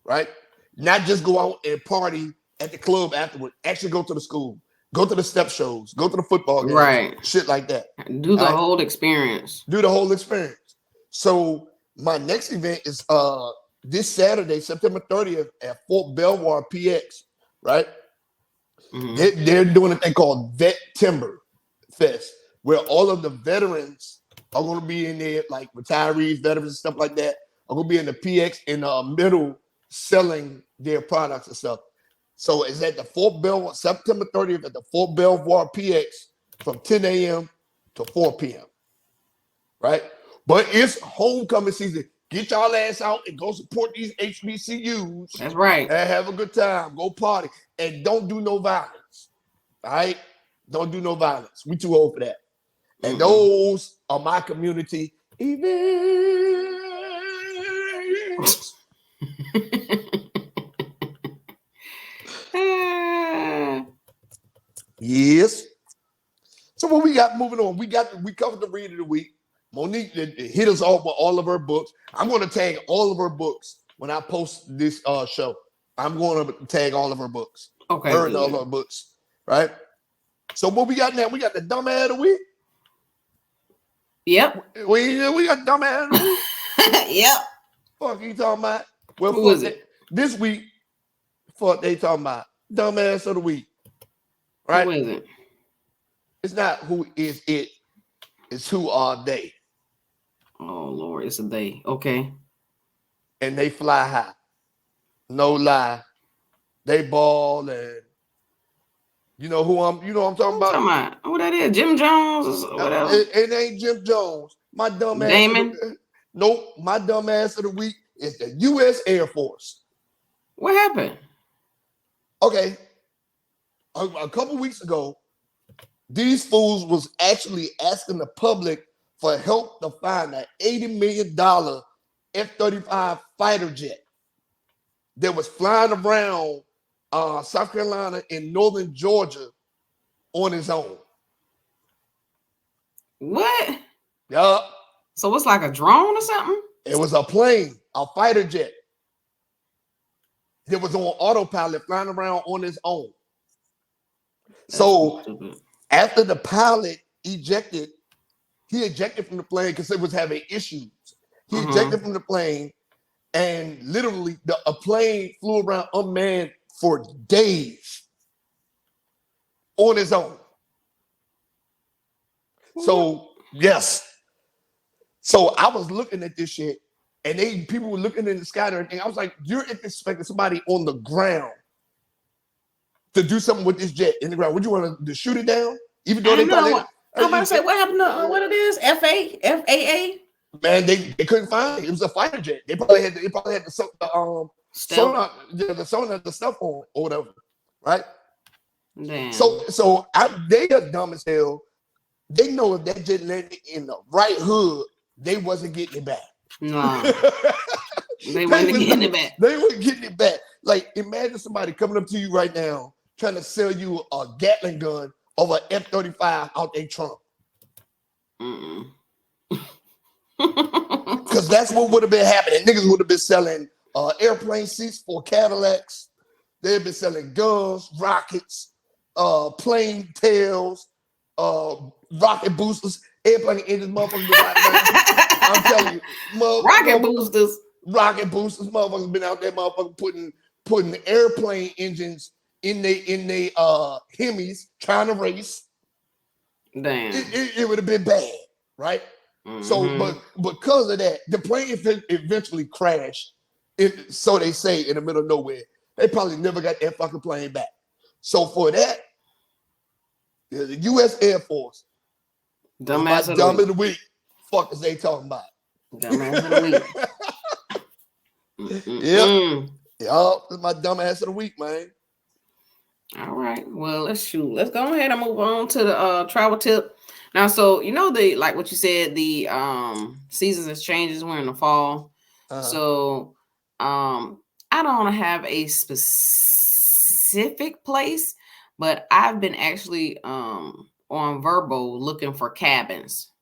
Right? Not just go out and party at the club afterward. Actually go to the school. Go to the step shows. Go to the football games. Right. Shit like that. Do the whole experience. Do the whole experience. So my next event is this Saturday, September 30th at Fort Belvoir, PX, right? Mm-hmm. They're doing a thing called Vet Timber Fest, where all of the veterans are going to be in there, like retirees, veterans, and stuff like that, are going to be in the PX in the middle selling their products and stuff. So it's at the Fort Belvoir, September 30th at the Fort Belvoir PX from 10 a.m. to 4 p.m., right? But it's homecoming season. Get y'all ass out and go support these HBCUs. That's right. And have a good time. Go party. And don't do no violence. All right? Don't do no violence. We too old for that. And those are my community events. Yes. So what we got moving on? We covered the read of the week. Monique hit us off with all of her books. I'm going to tag all of her books when I post this show. I'm going to tag all of her books. Okay. Her and all of her books. Right? So what we got now? We got the dumbass of the week. Yep. We got dumbass of the week. Yep. Fuck you talking about? Well, who is it? This week, fuck they talking about dumbass of the week. Right? Who is it? It's not who is it. It's who are they. Oh Lord, it's a they. Okay. And they fly high. No lie. They ball and you know who I'm talking about? Who that is? Jim Jones or whatever. It ain't Jim Jones. My dumb ass. Damon? Nope. My dumb ass of the week is the US Airforce. What happened? Okay. A couple weeks ago, these fools was actually asking the public for help to find an $80 million F-35 fighter jet that was flying around South Carolina and northern Georgia on its own. What? Yup. So it's like a drone or something? It was a plane, a fighter jet that was on autopilot flying around on its own. So after the pilot ejected, he ejected from the plane because it was having issues. He ejected from the plane, and literally a plane flew around unmanned for days on its own. So, yes. So I was looking at this shit, and people were looking in the sky and everything. I was like, you're expecting somebody on the ground to do something with this jet in the ground. Would you want to shoot it down? Even though they probably. I'm about to say, what happened to what it is? FAA? Man, they couldn't find it. It was a fighter jet. They probably had the sonar, the stuff on or whatever, right? Damn. So they are dumb as hell. They know if that jet landed in the right hood, they wasn't getting it back. No, they wasn't getting it back. They weren't getting it back. Like, imagine somebody coming up to you right now trying to sell you a Gatling gun over F-35 out their trunk. Because that's what would have been happening. Niggas would have been selling airplane seats for Cadillacs. They'd been selling guns, rockets, plane tails, rocket boosters, airplane engines, motherfuckers. I'm telling you, rocket boosters, motherfuckers been out there, motherfuckers putting airplane engines in they Hemis trying to race. Damn, it would have been bad, right? So, but because of that, the plane eventually crashed. So they say, in the middle of nowhere. They probably never got that fucking plane back. So for that, the US Airforce, dumbass of the week. Fuck is they talking about? Dumbass of the week. Yep. It's my dumbass of the week, man. All right. Well, let's go ahead and move on to the travel tip. Now, so like what you said, the seasons is changes. We're in the fall. So I don't have a specific place, but I've been actually on Vrbo looking for cabins.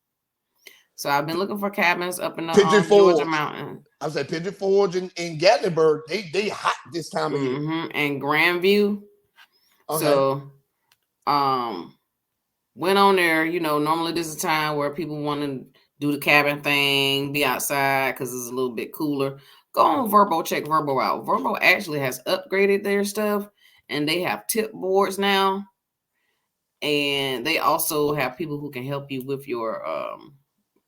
So I've been looking for cabins up in the Georgia mountain. I was at Pigeon Forge and Gatlinburg. They hot this time of year. And Grandview. Okay. So went on there. Normally this is a time where people want to do the cabin thing, be outside because it's a little bit cooler. Go on Vrbo, check Vrbo out. Vrbo actually has upgraded their stuff, and they have tip boards now. And they also have people who can help you with your,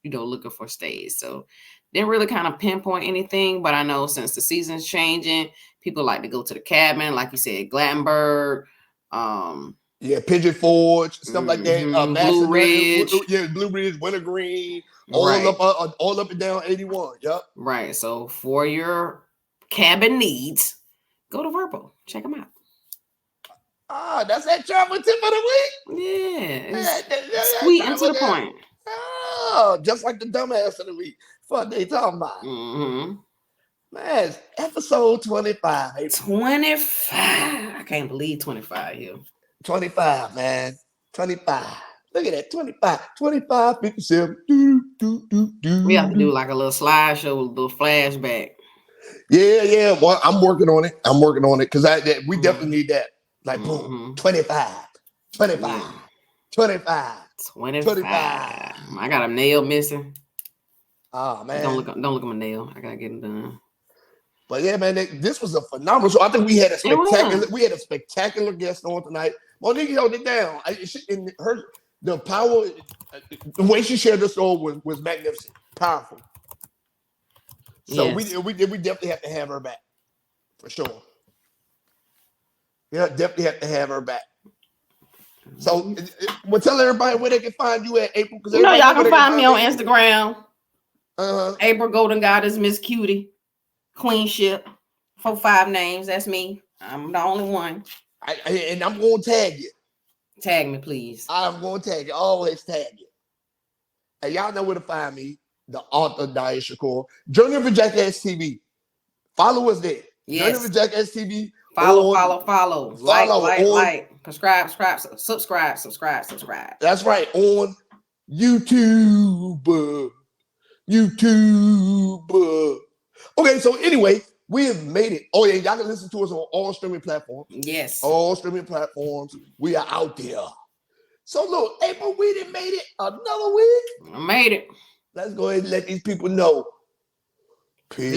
looking for stays. So didn't really kind of pinpoint anything, but I know since the season's changing, people like to go to the cabin, like you said, Glattenburg. Pigeon Forge, stuff like that. Blue Ridge. Blue Ridge, Wintergreen, all up and down 81. Yep. Right. So for your cabin needs, go to Vrbo. Check them out. That's that travel tip of the week. Yeah. Sweet and to the point. Just like the dumbass of the week. Fuck they talking about. Man, it's episode 25. 25. I can't believe 25 here. 25, man. 25. Look at that. 25, 57. We have to do like a little slideshow, a little flashback. Yeah. Well, I'm working on it. Because we definitely need that. Like, boom. 25. I got a nail missing. Oh, man. Don't look at my nail. I gotta get it done. But yeah, man, this was a phenomenal show. I think we had a spectacular guest on tonight. Monique held it down. The power, the way she shared the story was magnificent, powerful. So yes. we definitely have to have her back, for sure. Yeah, definitely have to have her back. So we'll tell everybody where they can find you at, April. Because y'all can find me on Instagram. April Golden Goddess, Miss Cutie, Queenship, 4-5 names. That's me. I'm the only one. And I'm going to tag you. Tag me, please. I'm going to tag you. Always tag you. And y'all know where to find me, the author, Daya Shakur. Journey of a Jackass TV. Follow us there. Yes. Journey of a Jackass TV. Follow. Like. Subscribe. That's right. On YouTube. Okay, so anyway, we have made it. Oh, yeah, y'all can listen to us on all streaming platforms. Yes. All streaming platforms. We are out there. So, look, April, we done made it another week. I made it. Let's go ahead and let these people know. Peace.